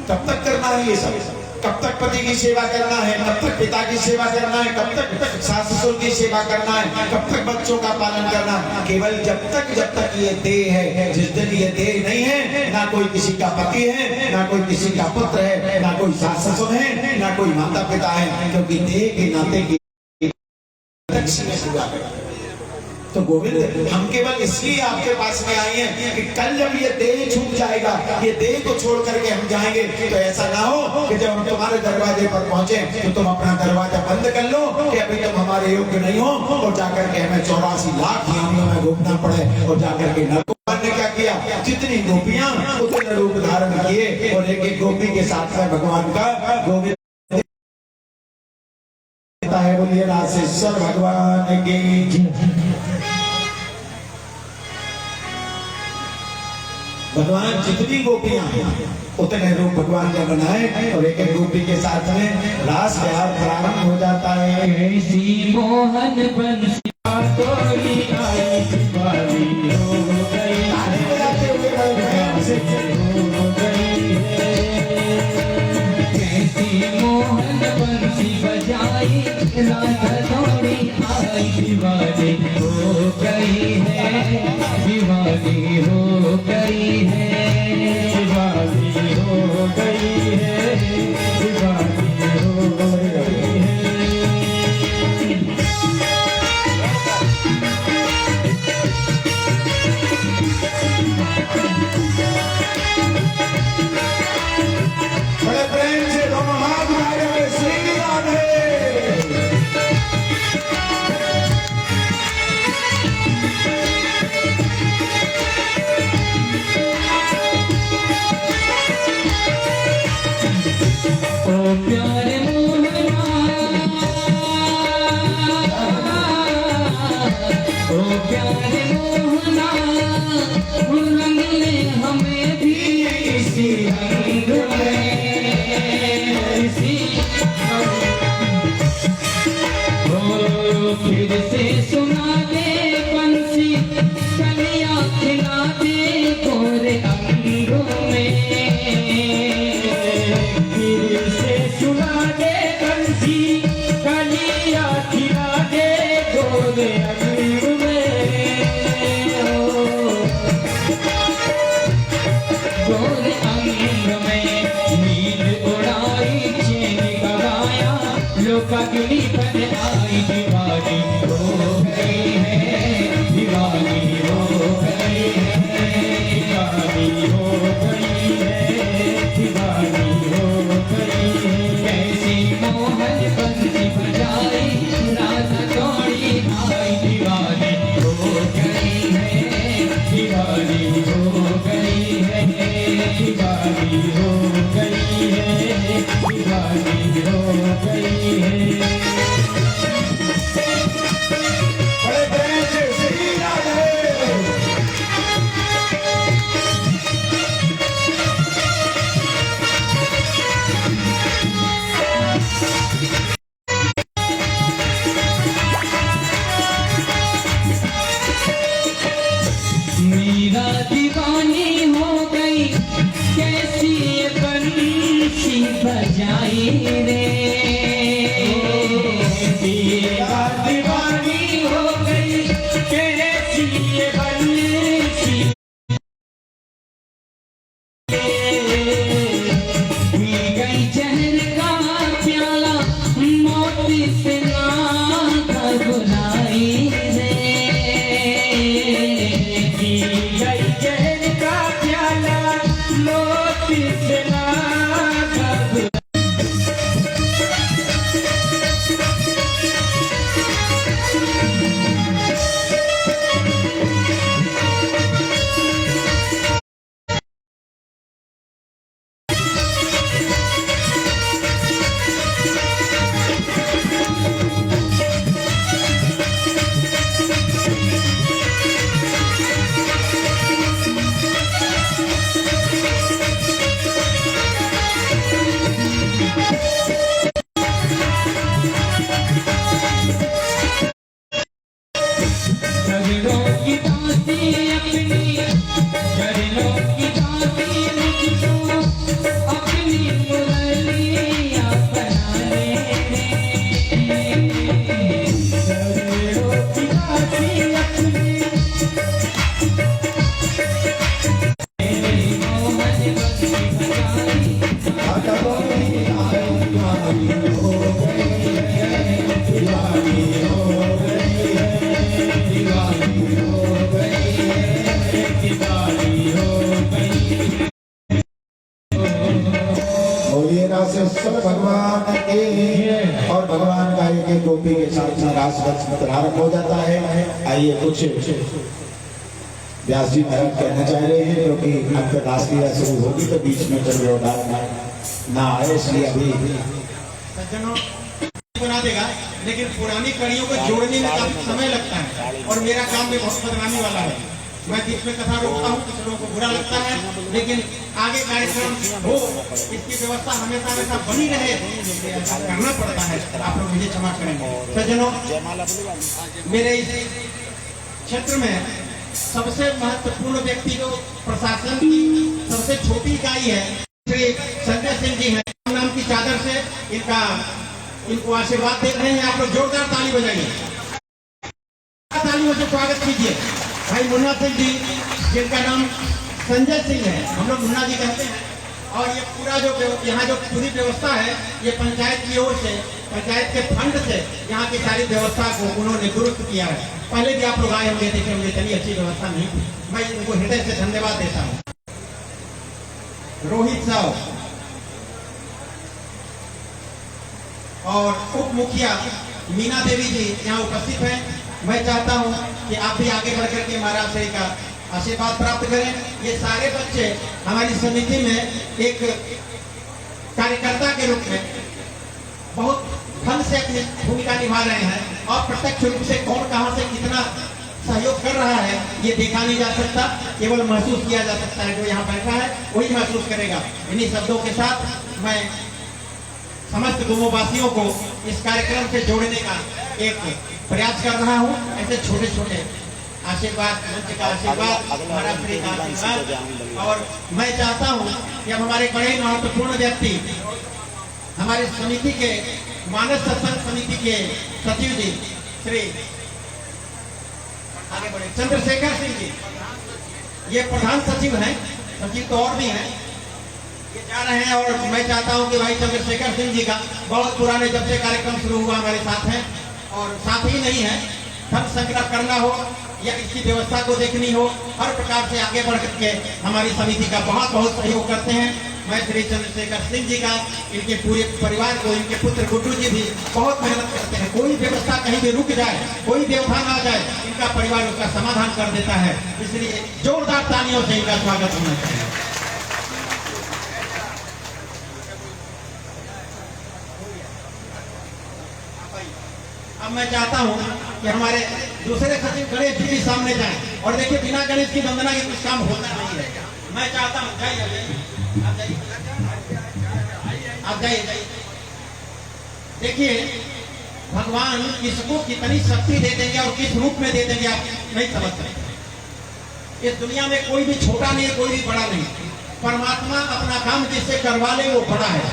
कब तक करना है ये सब। कब तक पति की सेवा करना है, कब तक पिता की सेवा करना है, कब तक सास ससुर की सेवा करना है, कब तक बच्चों का पालन करना है। केवल जब तक ये देह है। जिस दिन ये देह नहीं है, ना कोई किसी का पति है, ना कोई किसी का पुत्र है, ना कोई सास ससुर है, ना कोई माता पिता है, क्योंकि देह के नाते की तो गोविंद हम केवल इसलिए आपके पास में आए हैं कि कल जब ये देह छूट जाएगा, ये देह को छोड़ करके हम जाएंगे, तो ऐसा ना हो कि जब हम तुम्हारे दरवाजे पर पहुंचे तो तुम अपना दरवाजा बंद कर लो कि अभी तुम हमारे योग्य नहीं हो, और जाकर के हमें 84 लाख यामियों में घूमना पड़े, और जाकर के भगवान ने क्या किया, जितनी गोपियां उतने रूप धारण किए, और एक एक गोपी के साथ में भगवान का गोविंद है। बोलिए रासेश्वर भगवान की। भगवान जितनी गोपियां उतने रूप भगवान ने बनाए, और एक एक गोपी के साथ में रास विहार प्रारंभ हो जाता है। कैसी मोहन बंसी तोरी आई दीवानी हो गई, ताली बजाते हुए बड़े प्रेम से हो गई है। कैसी मोहन बंसी बजाई राधा दौड़ी आई दीवानी हो गई है, दीवानी हो गई है। दीवानी हो गई है, दीवानी हो गई है। बड़े प्रेम से दोनों हाथ उठाए हुए श्री राधे। ओ प्यारे मोहना, ओ प्यारे मोहना, रंग ले हमें भी इसी रंग में, इसी ओ फिर से सुना दे बंसी, कलियां खिला दे गोरे अंगों में। फिर से सुना दे बंसी, कलियां खिला दे गोरे अंग में। गोरे अंग में नींद उड़ाई, चैन गवाया, लोकाग्नि पर आई, दीवानी हो गई है, दीवानी हो गई है। दीवानी हो गई है, दीवानी हो गई है। कैसी मोहन बंसी बजाई राधा दौड़ी आई, दीवानी हो गई है, दीवानी हो गई है, दीवानी हो गई है, दीवानी हो गई है। बड़े प्रेम से श्री राधे। मीरा दीवानी हो गई, कैसी ये बंसी बजाई रे। हैं और भगवान का एक एक गोपी के साथ में रास प्रारंभ हो जाता है। आइए कुछ व्यास जी महाराज कहना चाह रहे हैं, क्योंकि अब तक रासलीला शुरू होगी तो बीच में चल रहा ना आए, इसलिए अभी सज्जनों बना देगा, लेकिन पुरानी कड़ियों को जोड़ने में काफी समय लगता है और मेरा काम भी बहुत बदनामी वाला है। मैं बीच में कथा रोकता हूँ, कुछ लोगों को बुरा लगता है, लेकिन आगे कार्यक्रम हो इसकी व्यवस्था हमेशा हमेशा बनी रहे, ऐसा करना पड़ता है। आप लोग मुझे क्षमा करेंगे। सज्जनों, मेरे इस क्षेत्र में सबसे महत्वपूर्ण व्यक्ति जो प्रशासन की सबसे छोटी इकाई है श्री संजय सिंह जी हैं। नाम की चादर से इनको आशीर्वाद दे रहे हैं। आप लोग जोरदार ताली बजाइए, तालियों से स्वागत कीजिए भाई मुन्ना सिंह जी, जिनका नाम संजय सिंह है, हम लोग मुन्ना जी कहते हैं। और ये पूरा जो यहाँ जो पूरी व्यवस्था है, ये पंचायत की ओर से, पंचायत के फंड से यहाँ की सारी व्यवस्था को उन्होंने दुरुस्त किया है। पहले भी आप लोग आए होंगे, देखे होंगे, इतनी अच्छी व्यवस्था नहीं थी। मैं इनको हृदय से धन्यवाद देता हूँ। रोहित साहब और उप मुखिया मीना देवी जी यहाँ उपस्थित हैं। मैं चाहता हूँ कि आप भी आगे बढ़कर के महाराज श्री का आशीर्वाद प्राप्त करें। ये सारे बच्चे हमारी समिति में एक कार्यकर्ता के रूप में बहुत फन से अपनी भूमिका निभा रहे हैं और प्रत्यक्ष रूप से कौन कहाँ से कितना सहयोग कर रहा है ये देखा नहीं जा सकता, केवल महसूस किया जा सकता है। जो यहाँ बैठा है वही महसूस करेगा। इन्हीं शब्दों के साथ मैं समस्त गोमोवासियों को इस कार्यक्रम से जोड़ने का एक प्रयास कर रहा हूँ। ऐसे छोटे छोटे आशीर्वाद, मंच का आशीर्वाद, महाराज श्री का आशीर्वाद। और मैं चाहता हूँ कि अब हमारे बड़े महत्वपूर्ण व्यक्ति, हमारे समिति के मानस सत्संग समिति के सचिव जी श्री आगे बढ़े चंद्रशेखर सिंह जी, ये प्रधान सचिव हैं, सचिव तो और भी हैं, ये जा रहे हैं। और मैं चाहता हूं कि भाई चंद्रशेखर सिंह जी का बहुत पुराने जब से कार्यक्रम शुरू हुआ हमारे साथ हैं, और साथ ही नहीं है, धन संग्रह करना हो या इसकी व्यवस्था को देखनी हो, हर प्रकार से आगे बढ़ करके हमारी समिति का बहुत बहुत सहयोग करते हैं। मैं श्री चंद्रशेखर सिंह जी का, इनके पूरे परिवार को, इनके पुत्र गुड्डू जी भी बहुत मेहनत करते हैं। कोई व्यवस्था कहीं भी रुक जाए, कोई व्यवधान आ जाए, इनका परिवार उसका समाधान कर देता है। इसलिए जोरदार तालियों से इनका स्वागत होना चाहिए। अब मैं चाहता हूं कि हमारे दूसरे सचिव गणेश जी भी सामने जाएं। और देखिए, बिना गणेश की वंदना के कुछ काम होता नहीं है। मैं चाहता हूं, आप जाइए। देखिए, भगवान किसको कितनी शक्ति दे देंगे और किस रूप में दे देंगे आप नहीं समझ सकते। इस दुनिया में कोई भी छोटा नहीं है, कोई भी बड़ा नहीं। परमात्मा अपना काम जिससे करवा ले वो बड़ा है,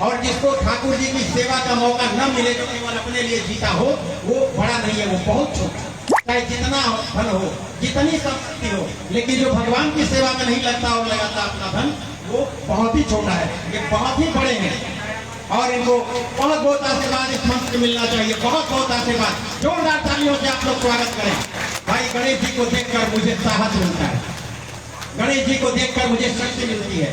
और जिसको ठाकुर जी की सेवा का मौका न मिले, जो केवल अपने लिए जीता हो, वो बड़ा नहीं है, वो बहुत छोटा। चाहे जितना धन हो, जितनी संपत्ति हो, लेकिन जो भगवान की सेवा में नहीं लगता और लगाता अपना धन, वो बहुत ही छोटा है। ये बहुत ही बड़े हैं और इनको बहुत बहुत आशीर्वाद इस मंच से मिलना चाहिए। बहुत बहुत आशीर्वाद, जोरदार तालियों से आप लोग स्वागत करें। भाई गणेश जी को देखकर मुझे साहस मिलता है, गणेश जी को देखकर मुझे शक्ति मिलती है।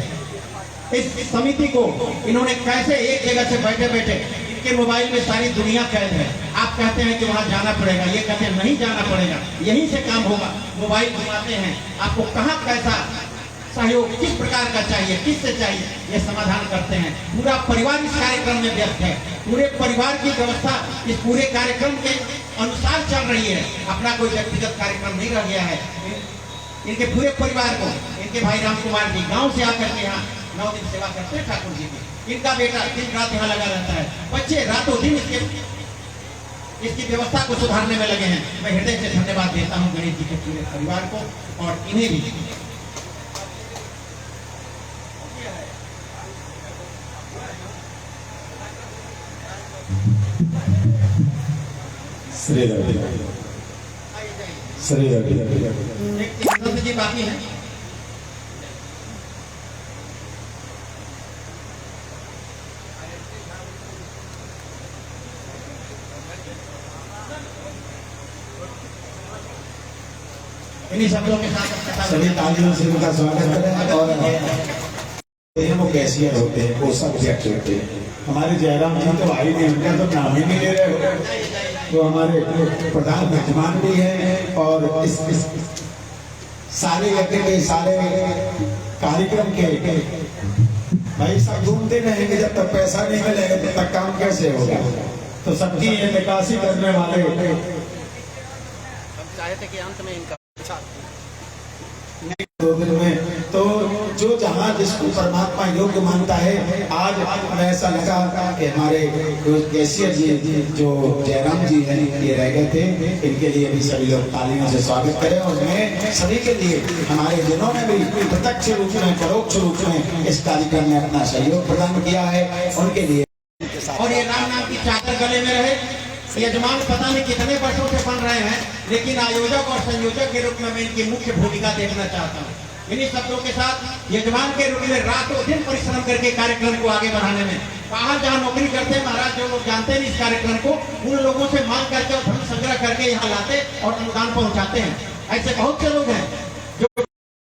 इस समिति को इन्होंने कैसे एक जगह से बैठे बैठे, इनके मोबाइल में सारी दुनिया कैद है। आप कहते हैं कि वहां जाना पड़ेगा, ये कहते हैं नहीं जाना पड़ेगा, यहीं से काम होगा। मोबाइल घुमाते हैं, आपको कहाँ कैसा सहयोग किस प्रकार का चाहिए, किससे चाहिए, ये समाधान करते हैं। पूरा परिवार इस कार्यक्रम में व्यस्त है, पूरे परिवार की व्यवस्था इस पूरे कार्यक्रम के अनुसार चल रही है। अपना कोई व्यक्तिगत कार्यक्रम नहीं रह गया है। इनके पूरे परिवार को, इनके भाई राम कुमार जी गाँव से आकर के यहाँ 9 दिन सेवा करते हैं ठाकुर जी की। इनका बेटा दिन रात यहाँ लगा रहता है, बच्चे रातों दिन इसकी व्यवस्था को सुधारने में लगे हैं। मैं हृदय से धन्यवाद देता हूँ गणेश जी के पूरे परिवार को और इन्हें भी। श्री जी बाकी है। इन्हीं शब्दों के साथ सभी तालियों से उनका स्वागत करें। और वो कैशियर होते हैं, वो सब होते हैं। हमारे जयराम जी तो भाई नहीं, उनका तो नाम ही नहीं ले रहे हो। वो हमारे प्रधान मेहमान भी हैं और इस सारे यज्ञ के सारे कार्यक्रम के भाई सब घूमते रहेंगे, जब तक पैसा नहीं मिलेगा तब तक काम कैसे होगा। तो सबकी ये निकासी करने वाले चाहे थे कि अंत में इनका 2 दिन में तो जो जहाँ जिसको परमात्मा योग्य मानता है। आज हमें ऐसा लगा कि हमारे कैशियर जी जो जयराम जी हैं ये रह गए थे, इनके लिए भी सभी लोग तालियों से स्वागत करें। और मैं सभी के लिए हमारे जिन्होंने भी प्रत्यक्ष रूप में परोक्ष रूप में इस कार्यक्रम में अपना सहयोग प्रदान किया है उनके लिए। और ये राम नाम की चादर गले में रहे। यजमान पता नहीं कितने वर्षों से बन रहे हैं, लेकिन आयोजक और संयोजक के रूप में मैं इनकी मुख्य भूमिका देखना चाहता हूँ। इन्हीं शब्दों के साथ यजमान के रूप में रातों दिन परिश्रम करके कार्यक्रम को आगे बढ़ाने में, बाहर जहाँ नौकरी करते हैं महाराज, जो लोग जानते हैं इस कार्यक्रम को, उन लोगों से मांग करके और धन संग्रह करके यहाँ लाते और अनुदान पहुँचाते हैं। ऐसे बहुत से लोग हैं जो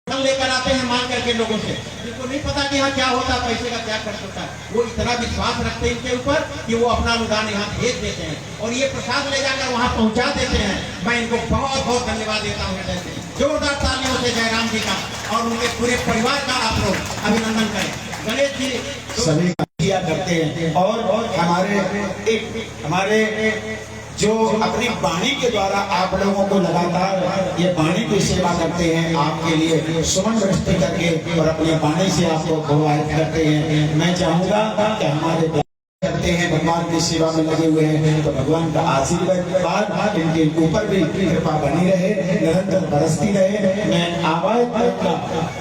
धन लेकर आते हैं मांग करके लोगों से, जिनको नहीं पता कि यहाँ क्या होता है, पैसे का क्या खर्च होता है। वो इतना विश्वास रखते हैं इनके ऊपर कि वो अपना अनुदान यहाँ भेज देते हैं और ये प्रसाद ले जाकर वहाँ पहुँचा देते हैं। मैं इनको बहुत बहुत धन्यवाद देता हूँ हृदय से। जोरदार तालियों से जयराम जी का और उनके पूरे परिवार का आप लोग अभिनंदन करें। गणेश जी सभी किया करते हैं और हमारे जो अपनी वाणी के द्वारा आप लोगों को लगातार ये वाणी की सेवा करते हैं, आपके लिए सुमन वृष्टि करके और अपनी वाणी से आपको प्रोवाइड करते हैं। मैं चाहूंगा कि हमारे करते हैं भगवान की सेवा में लगे हुए हैं, तो भगवान का आशीर्वाद इनके ऊपर भी कृपा बनी रहे, निरंतर बरसती रहे। मैं आवाहित करूंगा,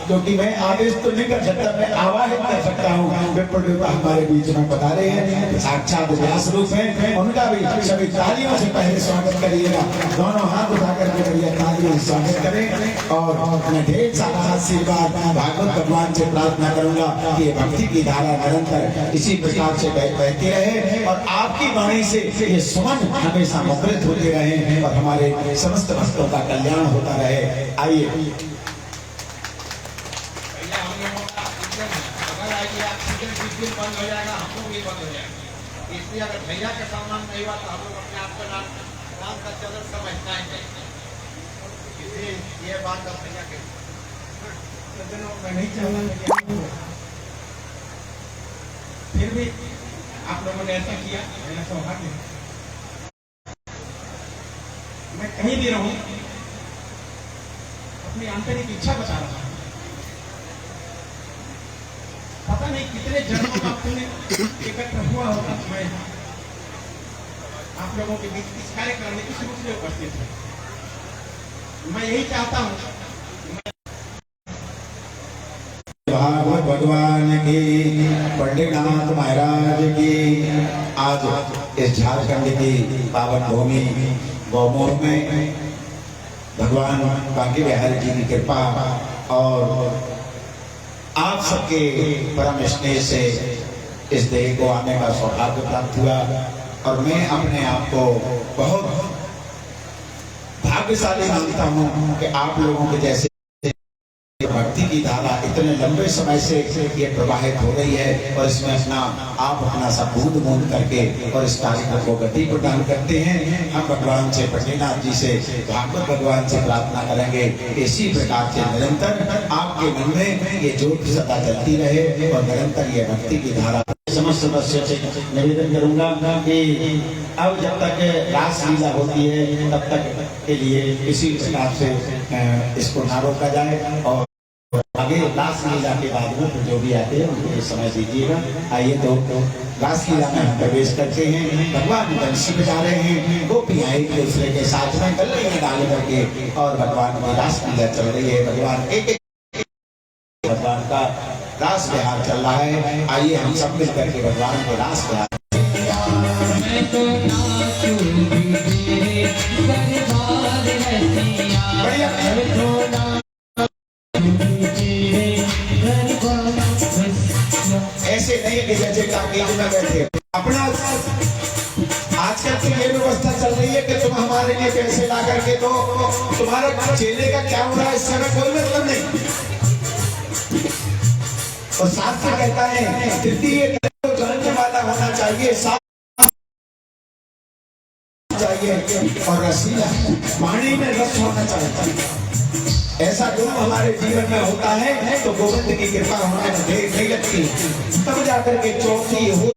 क्योंकि मैं आदेश तो नहीं कर सकता, मैं आवाहित कर सकता हूँ। विपुल हमारे बीच में पधारे हैं साक्षात व्यास रूप में, उनका भी सभी तालियों से पहले स्वागत करिएगा। दोनों हाथ उठा करके करिए, तालियों से स्वागत करें। और मैं ढेर सारा आशीर्वाद भागवत भगवान से प्रार्थना करूंगा कि भक्ति की धारा निरंतर इसी प्रकार से बहती रहे और आपकी वाणी से ये सुमन हमेशा मुखरित होते रहे और हमारे समस्त भक्तों का कल्याण होता रहे। आइए बंद हो जाएगा, हम लोग भी बंद हो जाएगा। इसलिए अगर भैया का सामान नहीं हुआ तो हम लोग अपने आप का नाम का चलन समझना ही नहीं। इसलिए ये बात अब भैया के मैं नहीं चाहूंगा, फिर भी आप लोगों ने ऐसा किया, मेरा सौभाग्य। मैं कहीं भी रहूं अपनी आंतरिक इच्छा बता रहा हूं। पता नहीं कितने जन्मों का पुण्य एकत्र हुआ होगा, मैं आप लोगों के बीच इस कार्यक्रम में किस रूप से उपस्थित है। मैं यही चाहता हूं भागवत भगवान की, पंडितनाथ महाराज की। आज इस झारखंड की पावन भूमि गौमोह में भगवान बांके बिहारी जी की कृपा और आप सबके परम स्नेह से इस देह को आने का सौभाग्य प्राप्त हुआ और मैं अपने आप को बहुत भाग्यशाली मानता हूँ कि आप लोगों के जैसे भक्ति की धारा इतने लंबे समय से ये प्रवाहित हो रही है और इसमें आप अपना सब बूंद बूंद करके और इस कार्यक्रम को गति प्रदान करते हैं। हम भगवान से, पंडितनाथ जी से, भागवत भगवान से प्रार्थना करेंगे इसी प्रकार से निरंतर आपके मन में ये ज्योत सदा जलती रहे और निरंतर ये भक्ति की धारा। समस्त सदस्यों से निवेदन करूंगा कि अब जब तक रासलीला होती है तब तक के लिए इसी प्रकार से इसको ना रोका जाए और आगे रासलीला के बाद में जो भी आते हैं उनको समय दीजिएगा। आइए तो रासलीला में हम प्रवेश करते हैं। भगवान बंसी बजा रहे हैं, गोपियां एक दूसरे के साथ में गले में डाल करके और भगवान की रासलीला चल रही है। भगवान एक भगवान का रास विहार चल रहा है। आइए हम सब मिल करके भगवान को रास विहार ऐसे नहीं कि जैसे टाकीज में बैठे अपना। आजकल तो ये व्यवस्था चल रही है कि तुम हमारे लिए पैसे ला करके दो, तुम्हारे चेले का क्या हो रहा है इससे हमें कोई मतलब नहीं। और शास्त्र कहता है तृतीय जन्म वाला होना चाहिए, साफ चाहिए और रसीला, पानी में रस होना चाहिए। ऐसा गुण हमारे जीवन में होता है तो गोविंद की कृपा होने में देर नहीं लगती, तब जाकर के चौथी हो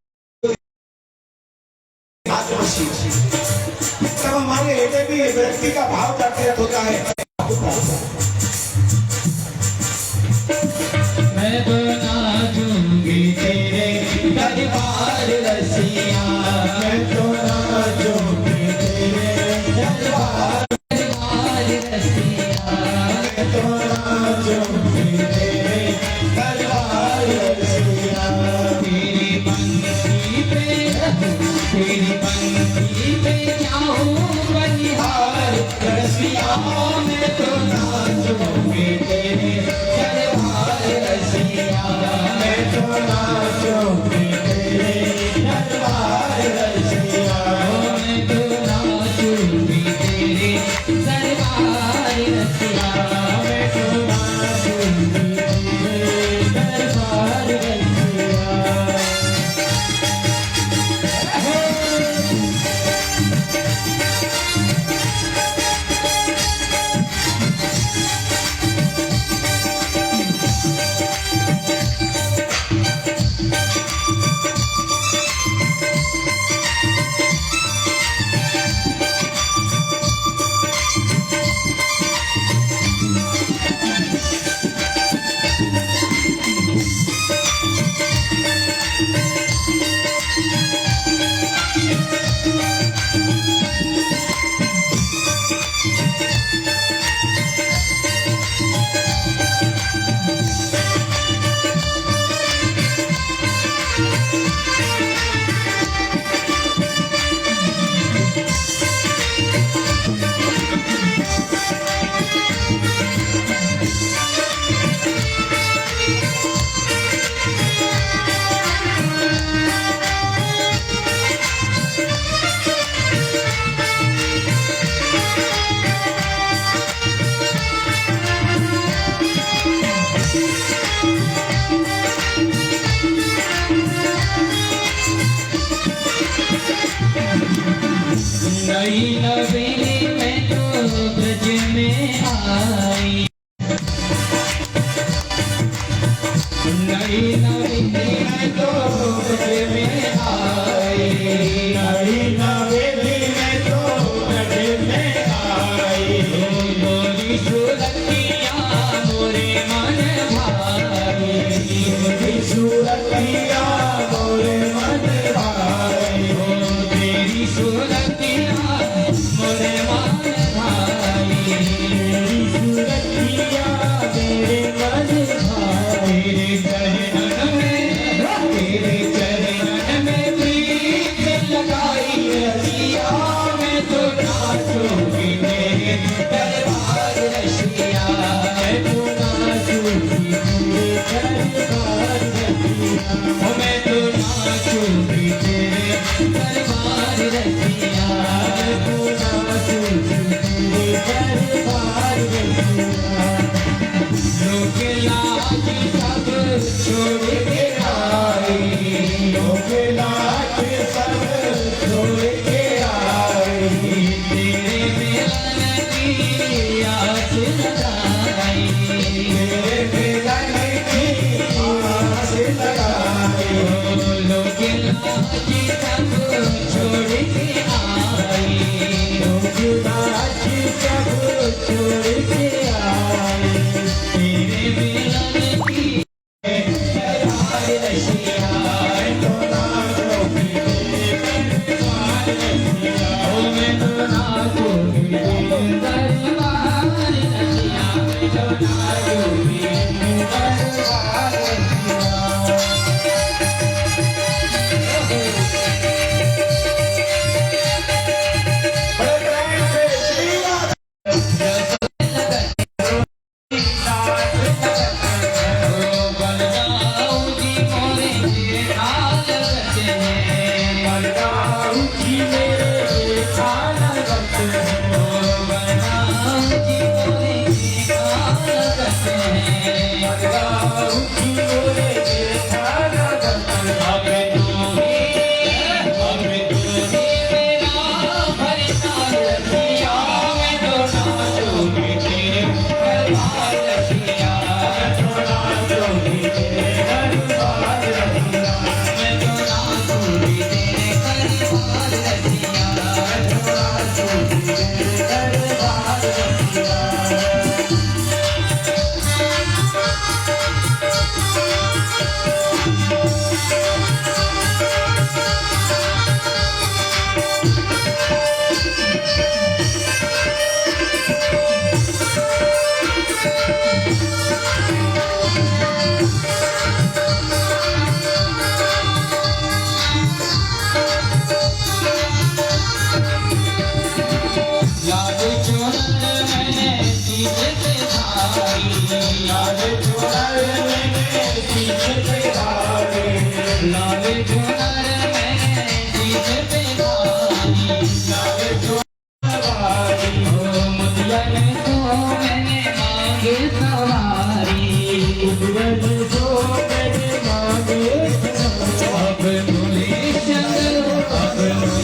तब हमारे हृदय भी व्यक्ति का भाव जागृत होता है। मैं तो नाचूंगी तेरे दरबार रसिया, मैं तो नाचूंगी तेरे दरबार रसिया, मैं तो नाचूंगी तेरे दरबार रसिया। तेरी पंक्ति पे जाऊं बनिहार रसिया, मैं तो नाचूंगी तेरे दरबार रसिया, मैं तो नाचूंगी तेरे दरबार रसिया, मैं तो नाचूंगी तेरे दरबार रसिया, मैं तो नाचूंगी तेरे दरबार रसिया। नई नवेली में तो ब्रज में आई, नई नवेली में तो ब्रज में आई, नई नवेली में तो ब्रज में आई। मोरी सूरतिया मोरे मन भाई, मोरी सूरतिया मोरे मन भाई, तेरी सूरतिया मोरे मन भाई, तेरी सूरतिया मेरे मन भाई। तेरे चरणन में प्रीत लगाई रसिया, मैं तो नाचूंगी तेरे दरबार रसिया, मैं तो नाचूंगी तेरे दरबार रसिया, मैं तो नाचूंगी तेरे दरबार रसिया, मैं तो नाचूंगी तेरे दरबार रसिया। लोक लाज सब छोड़ के आई, लोक लाज सब छोड़ के आई, तेरे मिलन की आस लगाई, तेरे मिलन की आस लगाई। लोक लाज सब छोड़ के आई, लोक लाज सब छोड़ के आई, तेरे मिलन की दरबार रसिया, मैं तो नाचूंगी तेरे दरबार रसिया, मैं तो नाचूंगी तेरे दरबार रसिया, मैं तो नाचूंगी तेरे दरबार रसिया। बड़े प्रेम से श्री राधा अब तू ही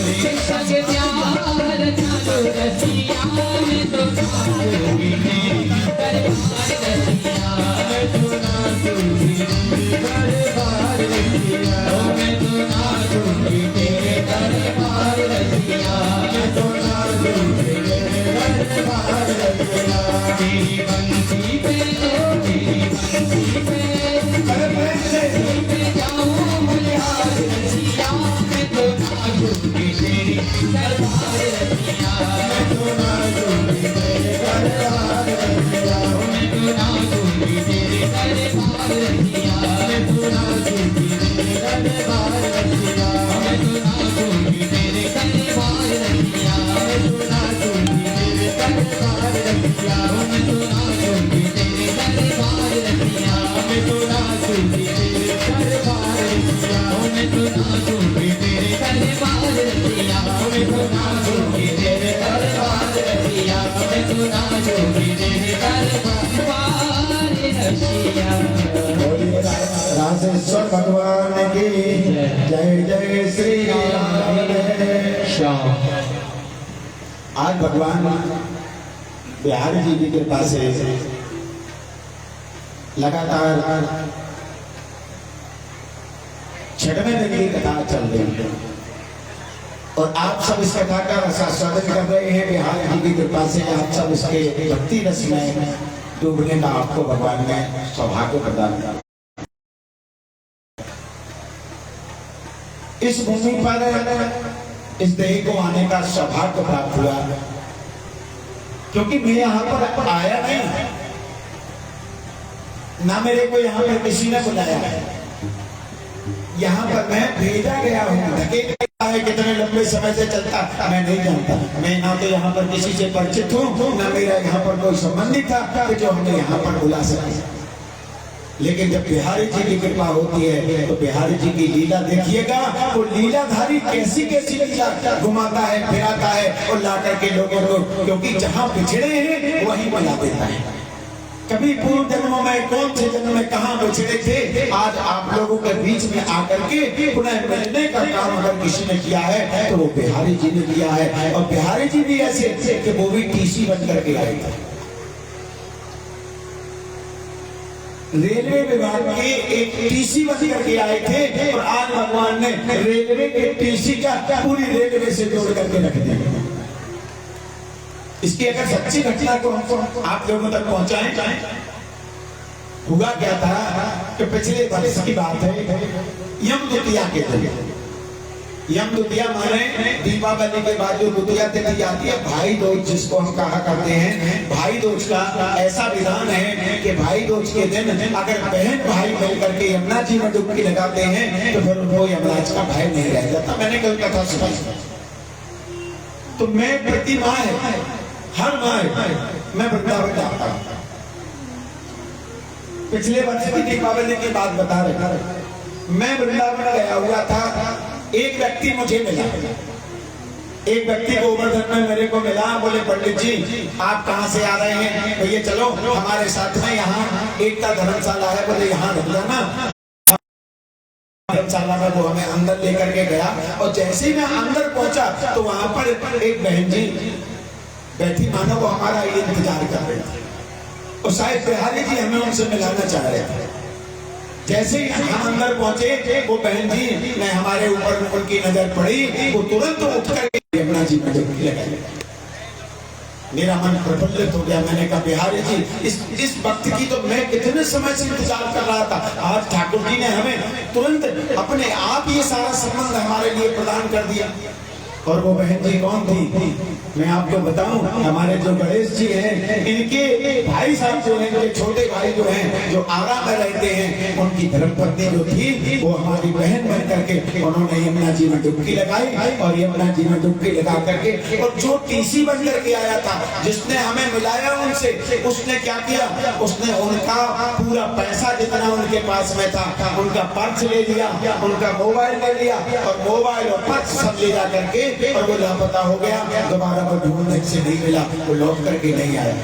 संग प्यार जानो रसिया मैं तो नाचूंगी तेरी दरबार रसिया मैं तो नाचूंगी तेरी दरबार रसिया मैं तो नाचूंगी तेरे दरबार रसिया मैं तो नाचूंगी तेरे दरबार रसिया तेरी बंसी पे तेरी बंसी पे जाऊं मुलिहार रसिया मैं तो नाचूंगी तेरी दरबार रसिया मैं तो नाचूंगी तेरे दरबार रसिया मैं तो नाचूंगी तेरे दरबार रसिया मैं तो नाचूंगी तेरे दरबार रसिया मैं तो नाचूंगी तेरे दरबार रसिया मैं तो नाचूंगी तेरे दरबार रसिया मैं तो नाचूंगी तेरे दरबार रसिया मैं तो नाचूंगी तेरे दरबार रसिया मैं तो नाचूंगी तेरे दरबार रसिया मैं तो नाचूंगी तेरे दरबार रसिया मैं तो नाचूंगी तेरे दरबार रसिया। बोलिए राजेश्वर भगवान की जय जय श्री राम। आज भगवान बिहारी जी की कृपा से लगातार 6वें दिन की कथा चल रही है और आप सब इस कथा का रसास्वादन कर रहे हैं। बिहारी जी की कृपा से आप सब इसके भक्ति रस में डूबने का आपको भगवान ने सौभाग्य प्रदान किया। इस भूमि पर इस देह को आने का सौभाग्य प्राप्त हुआ क्योंकि मैं यहाँ पर आया नहीं, ना मेरे को यहाँ पर किसी ने बुलाया है, यहाँ पर मैं भेजा गया हूँ। धकेला है कितने लंबे समय से चलता मैं नहीं जानता। मैं ना तो यहाँ पर किसी से परिचित हूँ, ना मेरा यहाँ पर कोई संबंधी था कि जो हमें यहाँ पर बुला सके। लेकिन जब बिहारी जी की कृपा होती है तो बिहारी जी की लीला देखिएगा। वो लीलाधारी कैसी कैसी लीला घुमाता है, फिराता है और ला करके लोगों को, क्योंकि जहाँ बिछड़े हैं वहीं मिला देता है। कभी पूर्व जन्मों में, कौन से जन्म में कहाँ बिछड़े थे, आज आप लोगों के बीच में आकर के पुनः मिलने का काम अगर किसी ने किया है तो वो बिहारी जी ने किया है। और बिहारी जी भी ऐसे कि वो भी टीसी बन करके आए थे। रेलवे विभाग के एक टीसी बन करके आए थे और आज भगवान ने रेलवे के टीसी का पूरी रेलवे से जोड़ करके रख दिया। इसकी अगर सच्ची घटना को आप लोगों तक पहुंचाएं, हुआ क्या था कि पिछले वर्ष की बात है, यम द्वितीया के दिन। यम द्वितीया माने दीपावली के बाद जो द्वितीया तिथि आती है, भाई दूज जिसको हम कहा करते हैं। भाई दूज का ऐसा विधान है कि भाई दूज के दिन अगर बहन भाई मिल करके यमुना जी में डुबकी लगाते हैं तो फिर वो यमराज का भाई नहीं रह जाता। मैंने कल कथा सुनाई। तो मैं प्रति माह हर माह मैं वृंदावन जाता हूँ। पिछले वर्ष की दीपावली की बात बता रहे, मैं वृंदावन गया हुआ था। एक व्यक्ति मुझे मिला, एक व्यक्ति गोवर्धन में मेरे को मिला। बोले पंडित जी आप कहाँ से आ रहे हैं? भैया चलो हमारे साथ में यहाँ एकता धर्मशाला है। बोले यहाँ रुक जाना। धर्मशाला में वो हमें अंदर लेकर के गया और जैसे ही मैं अंदर पहुंचा तो वहां पर एक बहन जी बैठी, मानो वो हमारा इंतजार कर रहे थे और शायद बिहारी जी हमें उनसे मिलाना चाह रहे थे। जैसे ही हम अंदर पहुंचे वो बहन जी ने हमारे ऊपर उनकी नजर पड़ी, वो तुरंत उठ कर यमुना जी में डुबकी लगाई। मेरा मन प्रफुल्लित हो गया। मैंने कहा बिहारी जी इस वक्त की तो मैं कितने समय से इंतजार कर रहा था। आज ठाकुर जी ने हमें तुरंत अपने आप ये सारा संबंध हमारे लिए प्रदान कर दिया। और वो बहन जी कौन थी मैं आपको बताऊं, हमारे जो गणेश जी हैं इनके भाई साहब जो हैं, इनके छोटे भाई जो हैं जो आरा में रहते हैं, उनकी धर्मपत्नी जो थी वो हमारी बहन बन करके उन्होंने यमुना जी में डुबकी लगाई। और यमुना जी में डुबकी लगा करके और जो टीसी बन करके आया था जिसने हमें मिलाया उनसे, उसने क्या किया, उसने उनका पूरा पैसा जितना उनके पास में था उनका पर्स ले लिया, उनका मोबाइल ले लिया और मोबाइल और पर्स सब ले जा करके और वो लापता हो गया। दोबारा वो ढूंढने से नहीं मिला, वो लौट करके नहीं आया।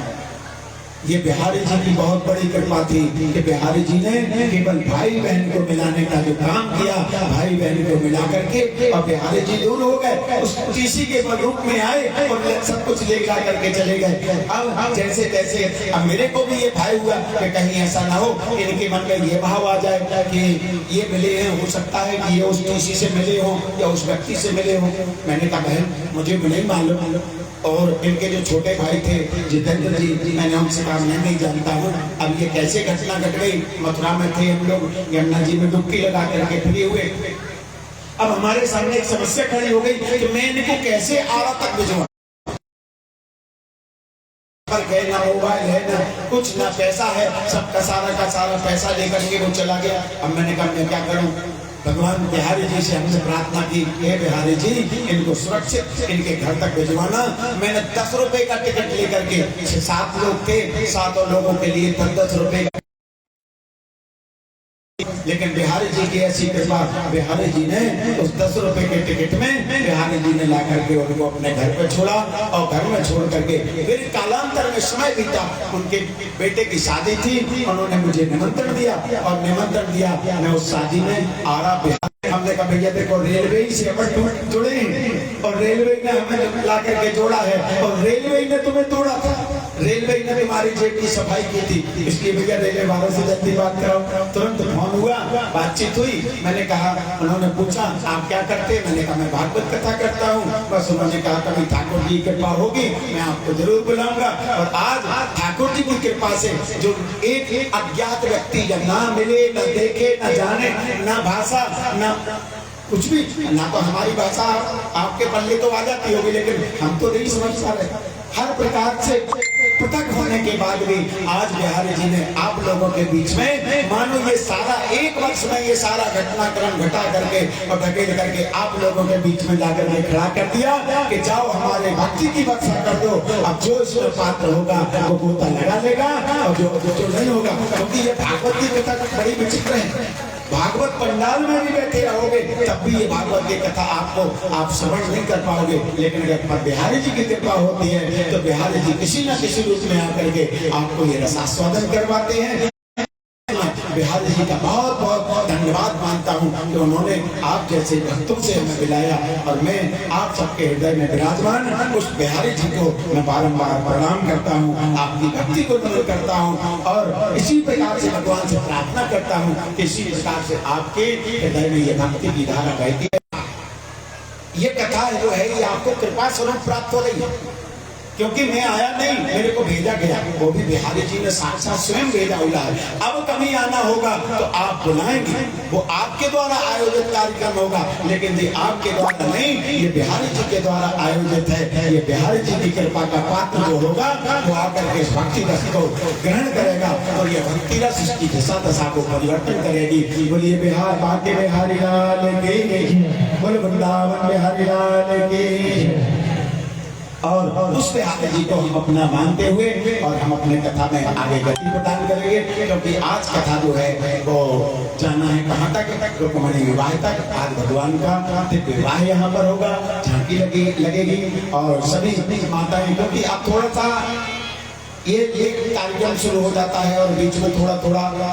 ये बिहारी जी की बहुत बड़ी कृपा थी कि बिहारी जी ने केवल भाई बहन को मिलाने का जो काम किया, भाई बहन को मिला करके, और बिहारी जी दूर हो गए, उस टीसी के रूप में आए और सब कुछ ले जा करके चले गए। अब जैसे तैसे अब मेरे को भी ये भाई हुआ कि कहीं ऐसा ना हो इनके मन में ये भाव आ जाए कि ये मिले हैं, हो सकता है कि ये उस टीसी से मिले हो या उस व्यक्ति से मिले हो। मैंने कहा बहन मुझे भी नहीं मालूम। और इनके जो छोटे भाई थे जितेंद्र जी, मैंने उनसे कहा मैं नहीं जानता हूँ। अब ये कैसे घटना घट गई, मथुरा में थे हम लोग, यमुना जी में डुबकी लगा करके फ्री हुए। अब हमारे सामने एक समस्या खड़ी हो गई कि मैं इनको कैसे आरा तक भिजवा, ना मोबाइल है ना कुछ, ना पैसा है, सबका सारा का सारा पैसा लेकर के वो चला गया। अब मैंने कहा मैं क्या करूं। भगवान बिहारी जी से हमसे प्रार्थना की, हे बिहारी जी इनको सुरक्षित इनके घर तक भिजवाना। मैंने 10 रुपए का टिकट लेकर के, 7 लोग थे, 7 लोगों के लिए 10 रुपए का, लेकिन बिहारी जी की ऐसी कृपा, बिहारी जी ने उस 10 रुपए के टिकट में बिहारी जी ने ला करके उनको अपने घर पे छोड़ा और घर में छोड़ करके फिर कालांतर में समय बीता। उनके बेटे की शादी थी, उन्होंने मुझे निमंत्रण दिया और निमंत्रण दिया, मैं उस शादी में आरा। हमने कहा भैया देखो रेलवे से अपन जुड़े और रेलवे ने हमें ला करके जोड़ा है और रेलवे ने तुम्हें तोड़ा था, रेलवे ने तुम्हारी जेब की सफाई की थी, इसलिए भैया रेलवे वालों से जल्दी बात कराओ। तुरंत फोन हुआ, बातचीत हुई। मैंने कहा, उन्होंने पूछा आप क्या करते, मैंने कहा मैं भागवत कथा करता हूँ। बस उन्होंने कहा कभी ठाकुर जी की कृपा होगी मैं आपको जरूर बुलाऊंगा। और आज ठाकुर जी की कृपा से जो एक अज्ञात व्यक्ति जब ना मिले, न देखे, न जाने, न भाषा, न कुछ भी, ना तो हमारी भाषा आपके पल्ले तो आ जाती होगी लेकिन हम तो नहीं समझ पा रहे, हर प्रकार से पृथक होने के बाद भी आज बिहारी जी ने आप लोगों के बीच में मानो ये सारा एक वर्ष में ये सारा घटनाक्रम घटा करके और ढकेल करके आप लोगों के बीच में जाकर के खड़ा कर दिया कि जाओ हमारे भक्ति की वर्षा कर दो। अब जो इसमें पात्र होगा वो गोता लगा लेगा और जो नहीं होगा, क्योंकि ये भागवत की कथा बड़ी विचित्र है। भागवत पंडाल में भी बैठे रहोगे तब भी ये भागवत की कथा आपको आप श्रवण नहीं कर पाओगे, लेकिन अगर बिहारी जी की कृपा होती है तो बिहारी जी किसी न किसी रूप में आकर के आपको ये रसास्वादन करवाते हैं। बिहारी जी का बहुत बहुत धन्यवाद मानता हूँ कि उन्होंने आप जैसे भक्तों से हमें मिलाया और मैं आप सबके हृदय में विराजमान उस बिहारी जी को मैं बारंबार प्रणाम करता हूँ, आपकी भक्ति को नमन करता हूँ और इसी प्रकार से भगवान से प्रार्थना करता हूँ कि इसी प्रकार से आपके हृदय में ये भक्ति की धारा बहती है। ये कथा जो है ये आपको कृपा स्वरूप प्राप्त हो रही है, क्योंकि मैं आया नहीं, मेरे को भेजा गया, वो भी बिहारी जी ने साक्षात स्वयं भेजा हुआ है। अब कभी आना होगा तो आप बुलाएंगे, वो आपके द्वारा आयोजित कार्यक्रम होगा, लेकिन ये आपके द्वारा नहीं, ये बिहारी जी के द्वारा आयोजित है। ये बिहारी जी की कृपा का पात्र जो होगा वो आकर के भक्ति रस को ग्रहण करेगा और ये भक्ति रस इसकी दिशा दशा को परिवर्तन करेगी। बोलिए बिहार बाके बिहारी लाल की, बोल वृंदावन बिहारी लाल की। और उस बिहारी जी को हम अपना मानते हुए और हम अपने कथा में आगे गति प्रदान करेंगे, क्योंकि आज कथा जो है वो जाना है कहाँ तक, रुक्मणी विवाह तक। आज भगवान का विवाह यहाँ पर होगा, झांकी लगेगी और सभी माताएं, क्योंकि अब थोड़ा सा ये कार्यक्रम शुरू हो जाता है और बीच में थोड़ा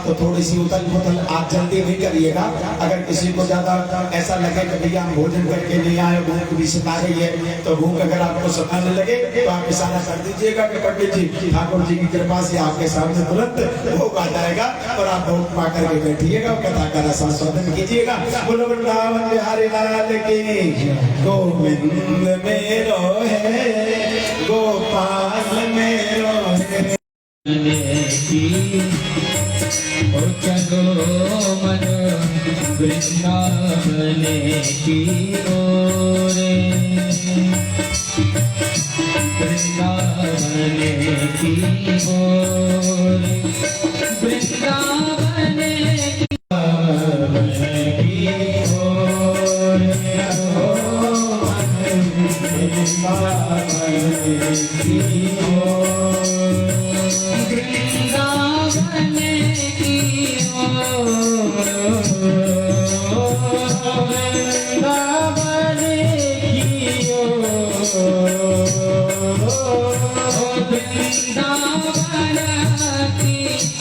तो थोड़ी सी उथल पुथल आप जल्दी नहीं करिएगा। अगर किसी को ज्यादा ऐसा लगे कि भैया हम भोजन करके नहीं आए, भूख भी सता रही है, तो भूख अगर आपको सताने लगे तो आप इशारा कर दीजिएगा कि पंडित जी ठाकुर जी की कृपा से आपके सामने तुरंत भोग आ जाएगा और आप भोग पा करके बैठिएगा, कथा का रसास्वादन कीजिएगा। बोलो वृंदावन बिहारी लाल की। गोविंद मेरो है गोपाल मेरो चलो मन वृंदावन की ओर, वृंदावन की ओर, वृंदावन की ओर, वृंदावन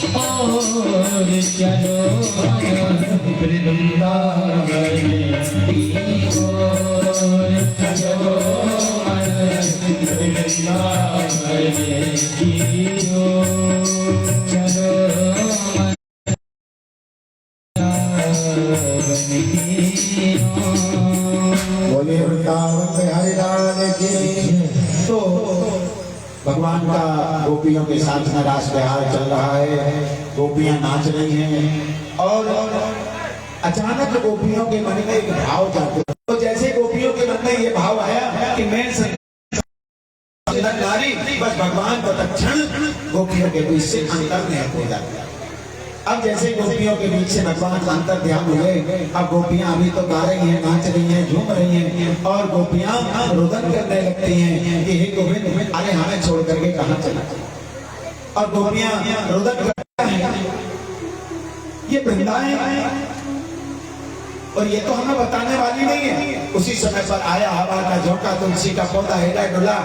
और चलो वृंदावन की ओर, चलो वृंदावन की ओर, चलो बोले वृंदावन बिहारी लाल की। तो भगवान का गोपियों के साथ में रास विहार चल रहा है, गोपियां नाच रही हैं और अचानक गोपियों के मन में एक भाव जागृत। तो जैसे गोपियों के मन में ये भाव आया कि मैं नारी, बस भगवान तत्क्षण गोपियों के बीच से अंतर नहीं हो जाता। अब जैसे गोपियों के बीच से भगवान अंतर ध्यान हुए, अब गोपियां अभी तो गा रही हैं, नाच रही हैं, झूम रही हैं और गोपियां रुदन करने लगती हैं कि हे गोविंद, अरे हमें छोड़ करके कहां चला। और गोपियां रुदन करती हैं, ये वृंदावन है और ये तो हमें बताने वाली नहीं है। उसी समय पर आया हवा का झोंका, तुलसी का पौधा हिला डुला।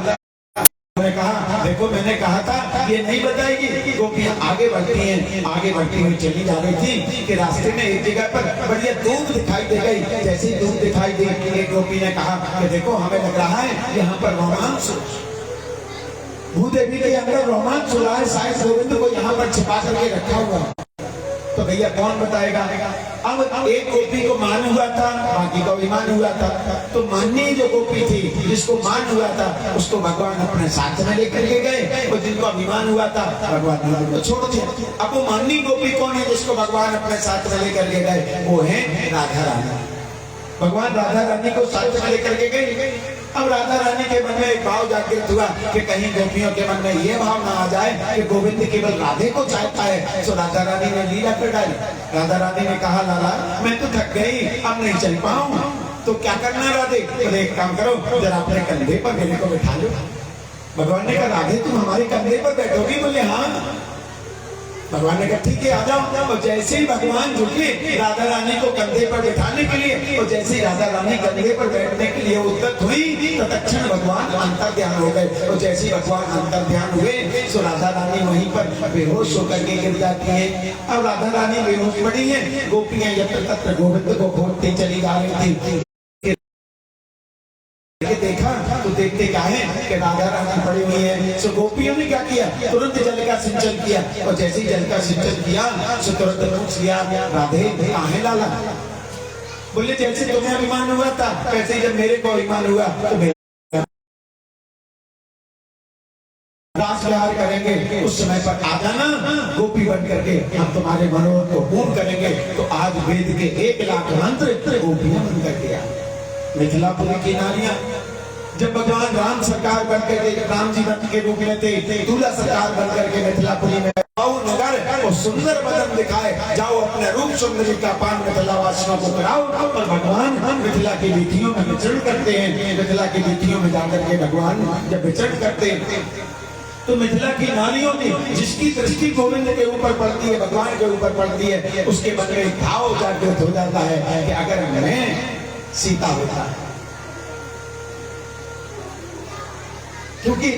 मैंने कहा देखो, मैंने कहा था ये नहीं बताएगी। गोपियां आगे बढ़ती हैं, आगे बढ़ती हुई चली जा रही थी कि रास्ते में एक जगह पर बढ़िया दूध दिखाई दे गई। जैसे ही दूध दिखाई दे, एक गोपी ने कहा कि देखो, हमें लग रहा है यहाँ पर रोमांस, भूदेवी के अंदर रोमांस हो रहा है, शायद गोविंद को यहाँ पर छिपा करके रखा हुआ। तो भैया कौन बताएगा। अब एक गोपी को मान हुआ था, बाकी को भी मान हुआ था। तो माननी जो गोपी थी, जिसको मान हुआ था, उसको भगवान अपने साथ में लेकर के गए और जिनको अभिमान हुआ था भगवान ने उनको छोड़ दिया। अब वो माननी गोपी कौन है जिसको भगवान अपने साथ में लेकर के गए? वो है राधा रानी। भगवान राधा रानी को साथ में लेकर के गए। अब राधा रानी के मन में एक भाव जागृत हुआ कि कहीं गोपियों के मन में ये भाव ना आ जाए कि गोविंद केवल राधे को चाहता है। तो राधा रानी ने लीला कर डाली। राधा रानी ने कहा, लाला मैं तो थक गई, अब नहीं चल पाऊं, तो क्या करना राधे? तो एक काम करो, जरा अपने कंधे पर मेरे को बिठा लो। भगवान ने कहा, राधे तुम हमारे कंधे पर बैठोगी? बोले हाँ। भगवान ने कहा ठीक है, आ जाओ। और जैसे ही भगवान झुके राधा रानी को कंधे पर बैठाने के लिए, और जैसे ही राधा रानी कंधे पर बैठने के लिए उद्यत हुई, तो तत्क्षण भगवान अंतर ध्यान हो गए। और जैसे ही भगवान अंतर ध्यान हुए, तो राधा रानी वहीं पर बेहोश होकर के गिर जाती है। अब राधा रानी बेहोश पड़ी है, गोपियां यत्र तत्र गोविंद को खोजती चली जा रही थी। देखा तो देखते क्या है कि राधा रानी पड़ी हुई है। सो गोपियों ने क्या किया, तुरंत जल का सिंचन किया। और जैसे ही जल का सिंचन किया, सो तुरंत पूछ लिया, राधे कहाँ लाला? बोले जैसे तुम्हें अभिमान हुआ था, वैसे ही जब मेरे को अभिमान हुआ तो रास विहार करेंगे, उस समय पर आ जाना गोपी बन करके, हम तुम्हारे मनोरथ को पूर्ण करेंगे। तो आज वेद के 1,00,000 मंत्र गोपियां बन करके आए। मिथिलापुरी की नारियां, जब भगवान राम सरकार बन करके, राम जी बन के रूप में थे, दूल्हा सरकार बन करके मिथिलापुरी में नगर और सुंदर बदन दिखाए, जाओ अपने रूप सुंदरी का पान मिथिला वासियों को कराओ। और भगवान मिथिला की वीथियों में विचरण करते हैं। मिथिला की वीथियों में जाकर के भगवान जब विचरण करते हैं, तो मिथिला की नारियों ने जिसकी दृष्टि गोविंद के ऊपर पड़ती है, भगवान के ऊपर पड़ती है, उसके मन में एक भाव जागृत हो जाता है कि अगर मैं सीता होता, क्योंकि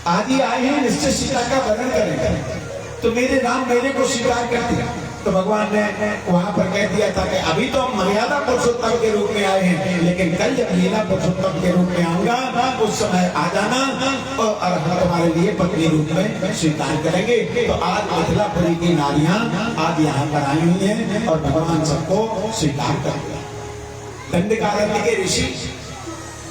आज ही आए हैं निश्चित सीता का वर्णन करेंगे, तो मेरे राम मेरे को स्वीकार कर दिया। तो भगवान ने वहां पर कह दिया था कि अभी तो हम मर्यादा पुरुषोत्तम के रूप में आए हैं, लेकिन कल जब लीला पुरुषोत्तम के रूप में आऊंगा, उस समय आ जाना और हम तुम्हारे लिए पत्नी रूप में स्वीकार करेंगे। तो आज मिथिलापुरी की नारियां आज यहाँ पर आई हुई हैं और भगवान सबको स्वीकार कर दिया। दंडकारण्य के ऋषि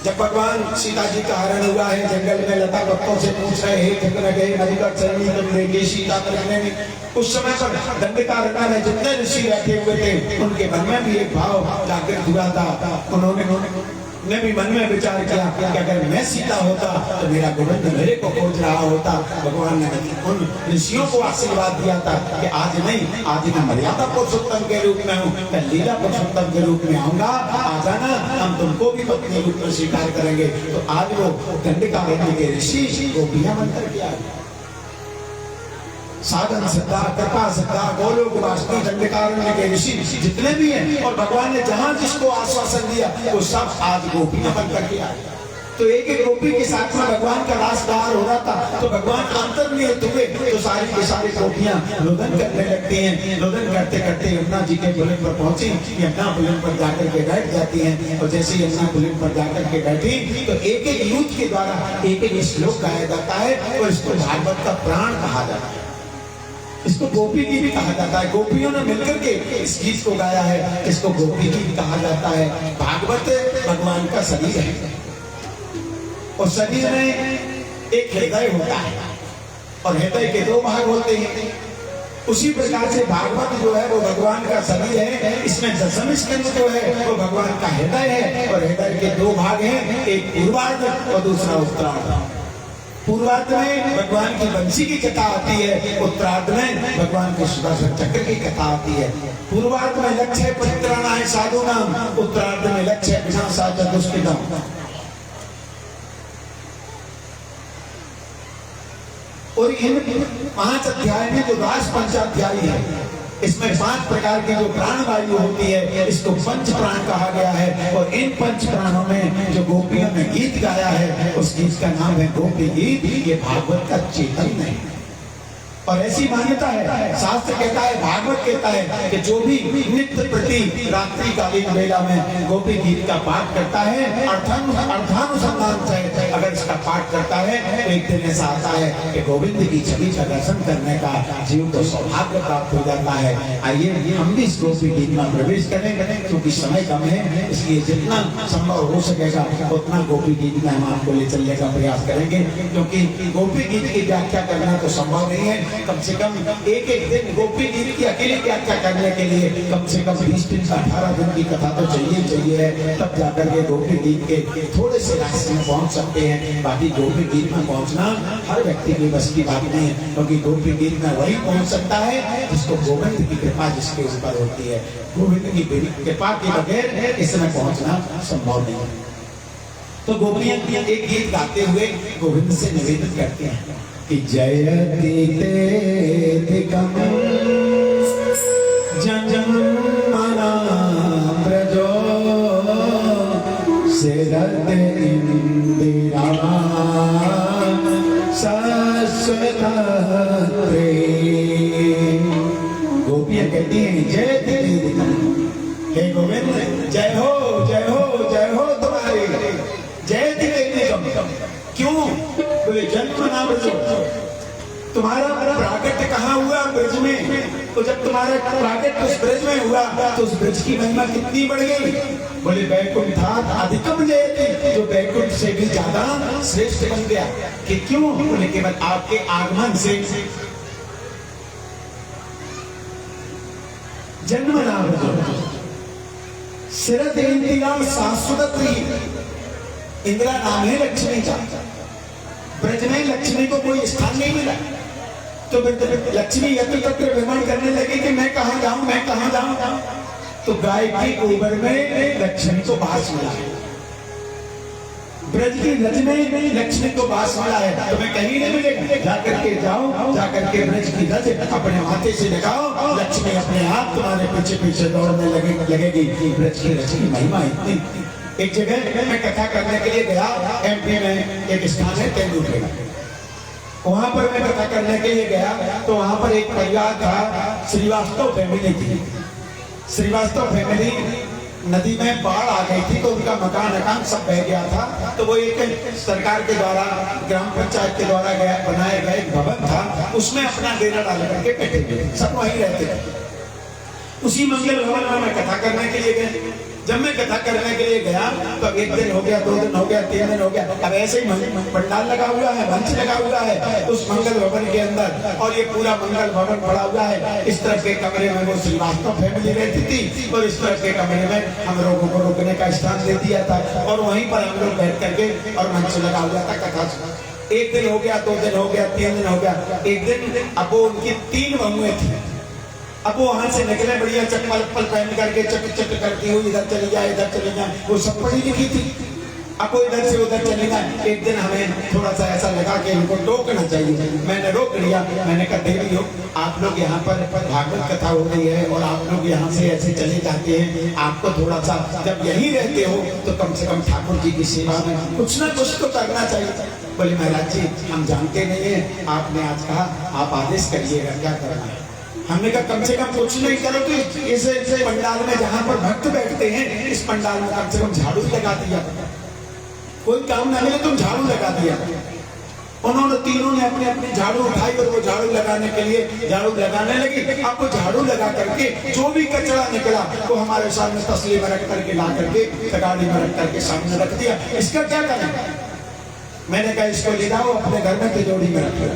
जब भगवान सीता जी का हरण हुआ है, जंगल में लता पत्तों से पूछ रहे हैं, कितने गए नदिका चरणी तुम देगी सीता करने में, उस समय पर दंडकारण्य में जितने ऋषि बैठे हुए थे, उनके मन में भी एक भाव जागृत हुआ था। उन्होंने भी मन में विचार किया कि अगर मैं सीता होता तो मेरा गोविंद मेरे को खोज रहा होता। भगवान ने उन ऋषियों को आशीर्वाद दिया था कि आज नहीं, आज मैं मर्यादा पुरुषोत्तम के रूप में हूँ, मैं लीला पुरुषोत्तम के रूप में आऊंगा, आ जाना, हम तुमको भी पत्नी रूप में स्वीकार करेंगे। तो आज वो दंडकारण्य के ऋषि गोपियां बनकर के आए। साधन श्रद्धा, कृपा श्रद्धा, गोलोक वासुकी, दंडकारण्य के ऋषि जितने भी हैं, और भगवान ने जहां जिसको आश्वासन दिया वो सब आज गोपियां बनकर के आए। तो एक एक गोपी के साथ में भगवान का रासदार हो रहा था। तो भगवान अंतर्निहित हुए तो सारी की सारी गोपियां रोदन करने लगती हैं। रोदन करते करते यमुना जी के पुलिन पर पहुंची। यमुना पुलिन पर जाकर के बैठ जाती हैं और जैसे यमुना पुलिन पर जाकर के बैठी तो एक एक यूथ के द्वारा एक एक श्लोक गाया जाता है और इसको भागवत का प्राण कहा जाता है। इसको गोपी गीत भी कहा जाता है। गोपियों ने मिलकर के इस गीत को गाया है, इसको गोपी गीत कहा जाता है। भागवत भगवान का शरीर है और शरीर में एक हृदय होता है और हृदय के दो भाग होते हैं। उसी प्रकार से भागवत जो है वो भगवान का शरीर है। इसमें दशम स्कंद जो है वो भगवान का हृदय है और हृदय के दो भाग हैं, एक पूर्वार्ध और दूसरा उत्तरार्ध। पूर्वार्ध में भगवान की बंसी की कथा आती है, उत्तरार्ध में भगवान के सुदर्शन चक्र की कथा आती है। पूर्वार्ध में लक्ष्य है परित्राणाय साधूनाम, उत्तरार्ध में लक्ष्य है विनाशाय दुष्कृताम्। और इन 5 अध्याय में जो रास पंचाध्यायी है, इसमें 5 प्रकार की जो प्राण वायु होती है, इसको पंच प्राण कहा गया है। और इन 5 प्राणों में जो गोपियों ने गीत गाया है उस गीत का नाम है गोपी गीत। ये भागवत का चेतन है और ऐसी मान्यता है, शास्त्र कहता है, भागवत कहता है कि जो भी नित्य प्रति रात्रि कालीन वेला में गोपी गीत का पाठ करता है अर्थानुसंधान से अगर इसका पाठ करता है तो एक दिन ऐसा आता है कि गोविंद की छवि का दर्शन करने का जीव को सौभाग्य प्राप्त हो जाता है। आइए हम भी इस गोपी गीत में प्रवेश करें क्योंकि समय कम है, इसलिए जितना संभव हो सकेगा उतना गोपी गीत में हम आपको ले चलने का प्रयास करेंगे। क्योंकि गोपी गीत की व्याख्या करना तो संभव नहीं है, कम से कम एक एक दिन गोपी गीत की अकेली व्याख्या करने के लिए कम से कम 20 दिन 18 दिन की कथा तो चाहिए, तब जाकर के गोपी गीत के थोड़े से रास्ते में पहुंच सकते हैं। बाकी गोपी गीत में पहुंचना हर व्यक्ति की बस की बात नहीं है, क्योंकि गोपी गीत में वही पहुंच सकता है जिसको गोविंद की कृपा जिसके ऊपर होती है। गोविंद की कृपा के बगैर इसमें पहुंचना संभव नहीं है। तो गोपियां एक गीत गाते हुए गोविंद से निवेदन करते हैं कि जयति तेधिकम् जन्मना प्रजो सिरत इंदिरा शाश्वत प्रेम। गोपियां कहती हैं जयति तेधिकम्, हे गोविंद जय हो जय हो जय हो तुम्हारी। जयति तेधिकम् क्यों? बोले जन्म ना ब्रज, तुम्हारा प्राकट्य कहाँ हुआ? ब्रज में। तो जब तुम्हारा प्राकट्य उस ब्रज में हुआ तो उस ब्रज की महिमा कितनी बढ़ गई? बोले वैकुंठात् अधिकम् जयति, जो वैकुंठ से भी ज्यादा श्रेष्ठ बन गया। कि क्यों? बोले केवल आपके आगमन से। जन्म ना ब्रज सिरत इंदिरा शाश्वत। इंदिरा नाम है लक्ष्मी का। ब्रज में लक्ष्मी को कोई स्थान नहीं मिला तो लक्ष्मी यत्र तत्र भ्रमण करने लगी कि मैं कहां जाऊं मैं कहां जाऊं। तो गाय की गोबर में लक्ष्मी को बास मिला है, ब्रज की रज में लक्ष्मी को बास मिला है। तो मैं कहीं नहीं मिलेगा, जाकर के जाओ, जाकर के ब्रज की रज अपने माथे से लगाओ, लक्ष्मी अपने आप तुम्हारे पीछे पीछे दौड़ने लगेगी। ब्रज की रज की महिमा इतनी। एक जगह मैं कथा करने के लिए गया, एमपी में एक स्थान है तेंदुलकरी, वहां पर मैं कथा करने के लिए गया तो वहां पर एक परिवार था, श्रीवास्तव फैमिली थी। श्रीवास्तव फैमिली नदी में बाढ़ आ गई थी तो उनका मकान सब बह गया था। तो वो एक सरकार के द्वारा ग्राम पंचायत के द्वारा बनाया गया एक भवन था, उसमें अपना डेरा डाल करके बैठे हुए सब वहीं रहते थे। उसी मंगल भवन में मैं कथा करने के लिए गया। जब मैं कथा करने के लिए गया तो 1 दिन हो गया, 2 दिन हो गया, 3 दिन हो गया। अब ऐसे ही पंडाल लगा हुआ है, मंच लगा हुआ है उस मंगल भवन के अंदर, और ये पूरा मंगल भवन पड़ा हुआ है। इस तरफ के कमरे में वो श्रीवास्तव फैमिली रहती थी और इस तरफ के कमरे में हम लोगों को रुकने का स्थान दे दिया था और वहीं पर हम लोग बैठ करके और मंच लगा हुआ था कथा। 1 दिन हो गया, 2 दिन हो गया, 3 दिन हो गया। एक दिन अब वो उनकी 3 बहुएं थी। अब वो वहां से निकले बढ़िया चप्पल पहन करके चट चट करती हुई इधर चली जाए इधर चली जाए। वो सब पढ़ी लिखी थी, अब वो इधर से उधर चलेगा। एक दिन हमें थोड़ा सा ऐसा लगा कि इनको रोकना चाहिए, मैंने रोक लिया। मैंने कहा देवी हो, आप लोग यहाँ पर भागवत कथा हो रही है और आप लोग यहाँ से ऐसे चले जाते हैं, आपको थोड़ा सा जब यहीं रहते हो तो कम से कम ठाकुर जी की सेवा में कुछ ना कुछ तो करना चाहिए। बोले महाराज जी हम जानते नहीं है, आपने आज कहा आप आदेश करिएगा क्या करना है। हमने कहा कम से कम कुछ नहीं करो तो इस पंडाल में जहाँ पर भक्त बैठते हैं इस पंडाल में कम से कम झाड़ू लगा दिया, कोई काम ना मिले तुम झाड़ू लगा दिया। उन्होंने तीनों ने अपनी अपनी झाड़ू उठाई और वो झाड़ू लगाने के लिए झाड़ू लगाने लगी। अब वो झाड़ू लगा करके जो भी कचरा निकला वो हमारे सामने तसली में रख करके ला करके तगाड़ी में रख करके सामने रख दिया। इसका क्या करें? मैंने कहा इसको ले जाओ अपने घर में तिजोरी में रख लो,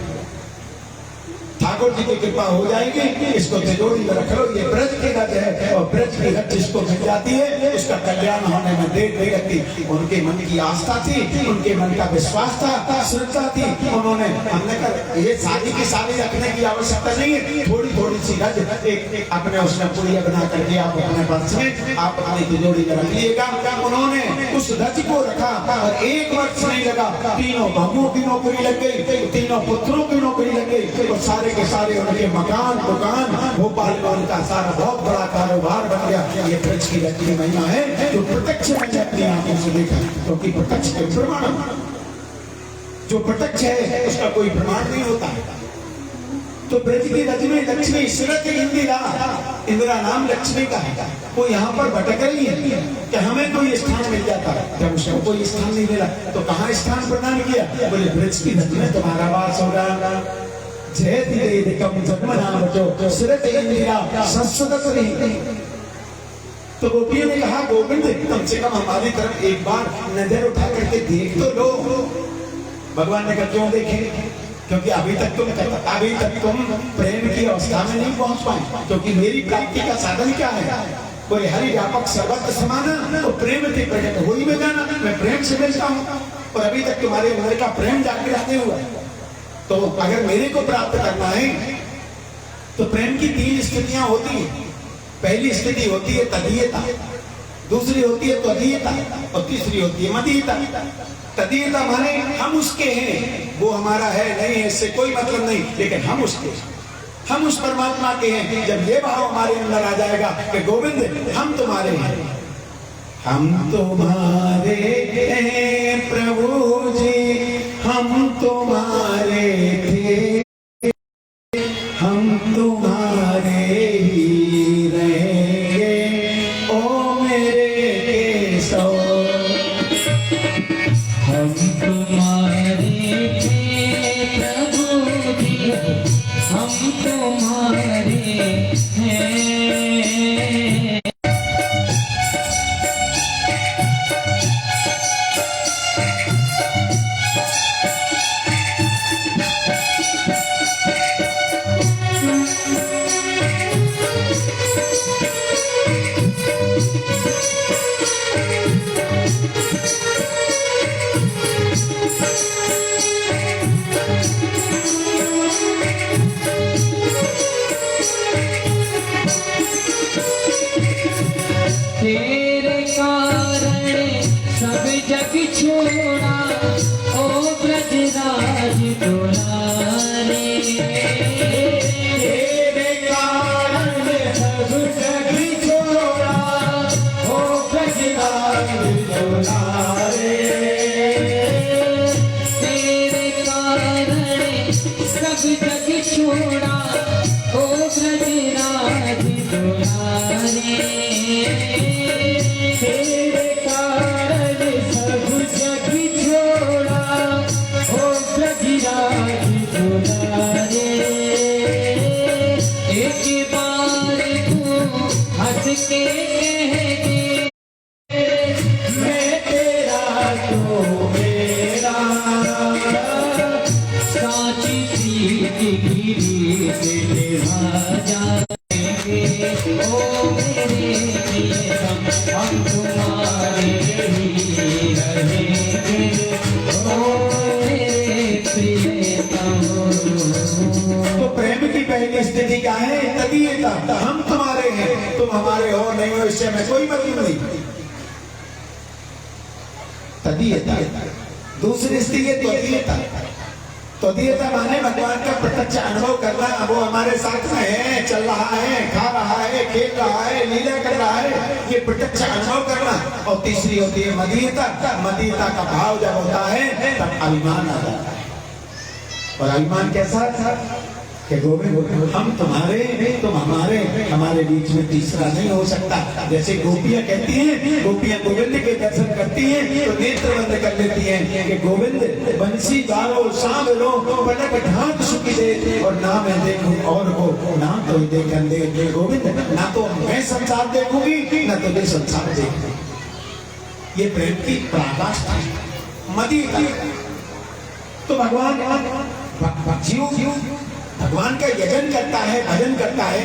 ठाकुर जी की कृपा हो जाएगी, इसको तिजोरी में रख लो। ये ब्रज की रज है और ब्रज की रज जिसको मिल जाती है उसका कल्याण होने में देर नहीं लगती। उनके मन की आस्था थी, उनके मन का विश्वास था, श्रद्धा थी। उन्होंने हमने कहा ये शादी की शादी रखने की आवश्यकता नहीं है, थोड़ी थोड़ी सी रज एक अपने उसमें पुड़िया बना करके आप अपने पर्स में आप अपनी तिजोरी में रख लीएगा। उन्होंने उस रज को रखा और एक वर्ष नहीं लगा, तीनों बहुओं की नौकरी लग गई, तीनों पुत्रों की नौकरी लग गई और सारे के सारे उनके मकान दुकान भोपाल में उनका सारा बहुत बड़ा कारोबार बन गया। ये ब्रज की रज की महिमा है जो प्रत्यक्ष मैंने अपनी आंखों से देखा, क्योंकि प्रत्यक्ष के प्रमाण, जो प्रत्यक्ष है उसका कोई प्रमाण नहीं होता। तो ब्रज की रज में लक्ष्मी सूरत इंदिरा, इंदिरा नाम लक्ष्मी का है। वो यहाँ पर भटक रही है कि हमें कोई स्थान मिल जाता, जब उसको कोई स्थान नहीं मिला तो कहाँ स्थान प्रदान किया? बोले ब्रज की रज में तुम्हारा वास होगा। जय दिकम जन्मनाम जो सूरत इंदिरा सत्सदसरी। तो गोपियों ने कहा गोविंद कम से कम हमारी तरफ एक बार नजर उठा करके देख तो लो। भगवान ने कहा क्यों देखें? क्योंकि अभी तक तुम प्रेम की अवस्था में नहीं पहुंच पाए, क्योंकि मेरी प्राप्ति का साधन क्या है? कोई हरि व्यापक सर्वत्र समाना, तो प्रेम के प्रकट हो ही में जाना। मैं प्रेम से मिलता हूँ और अभी तक तुम्हारे अंदर का प्रेम जागृत नहीं हुआ। तो अगर मेरे को प्राप्त करना है तो प्रेम की तीन स्थितियां होती है। पहली स्थिति होती है तदीयता, दूसरी होती है त्वदीयता और तीसरी होती है मदीयता। तदीयता माने हम उसके हैं, वो हमारा है नहीं है, इससे कोई मतलब नहीं, लेकिन हम उसके, हम उस परमात्मा के हैं। जब ये भाव हमारे अंदर आ जाएगा कि गोविंद हम तुम्हारे हैं, हम तुम्हारे हैं प्रभु जी, हम तुम्हारे थे, हम तुम्हारे ही रहेंगे ओ मेरे केशव। हम तुम्हारे थे प्रभु जी, हम तुम्हारे हैं। तेरे कारण सब जग छोड़ा ओ ब्रजराज दुलारे। तेरे कारण सब जग छोड़ा ओ ब्रजराज दुलारे। तेरे कारण सब जग छोड़ा ओ ब्रजराज दुलारे। तेरे कारण सब जग छोड़ा ओ ब्रजराज दुलारे। एक बार तू हंस के कह दे मैं तेरा तो मेरा, साची प्रीत की रीत निभा जाएंगे ओ मेरे प्रियतम, हम तुम्हारे ही रहेंगे ओ मेरे प्रियतम। तो प्रेम की पहली स्थिति क्या है? तदीयता, हम तुम्हारे हैं, तुम हमारे हो नहीं हो इससे हमें कोई मतलब नहीं। तदीयता तदीयता, दूसरी स्थिति है त्वदीयता। त्वदीयता माने भगवान का प्रत्यक्ष अनुभव करना, वो हमारे साथ में है, चल रहा है, खा रहा है, खेल रहा है, लीला कर रहा है, ये प्रत्यक्ष अनुभव करना। और तीसरी होती है मदीयता। मदीयता का भाव जब होता है तब अभिमान आ जाता है। और अभिमान कैसा था कि गोविंद हम तुम्हारे, तुम हमारे, हमारे बीच में तीसरा नहीं हो सकता। जैसे गोपियां कहती हैं, गोपियां गोविंद के दर्शन करती हैं तो नेत्र बंद कर लेती हैं कि गोविंद बंसी बारो सांभ लो पलक ढांक सुखी दे, और ना मैं देखूं और को ना तो देखन दे गोविंद, ना तो मैं संसार देखूंगी ना तुझे संसार देखूंगी। ये प्रेम की पराकाष्ठा मदीयता। तो भगवान जीव भगवान का यजन करता है, भजन करता है।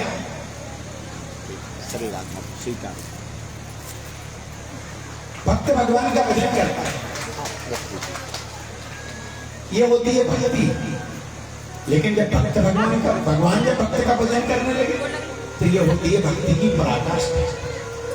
शरीरात्मक स्वीकार। भक्त भगवान का भजन करता है, ये होती है भक्ति। लेकिन जब भक्त भगवान जब भक्त का भजन करने लगे तो ये होती है भक्ति की पराकाष्ठा।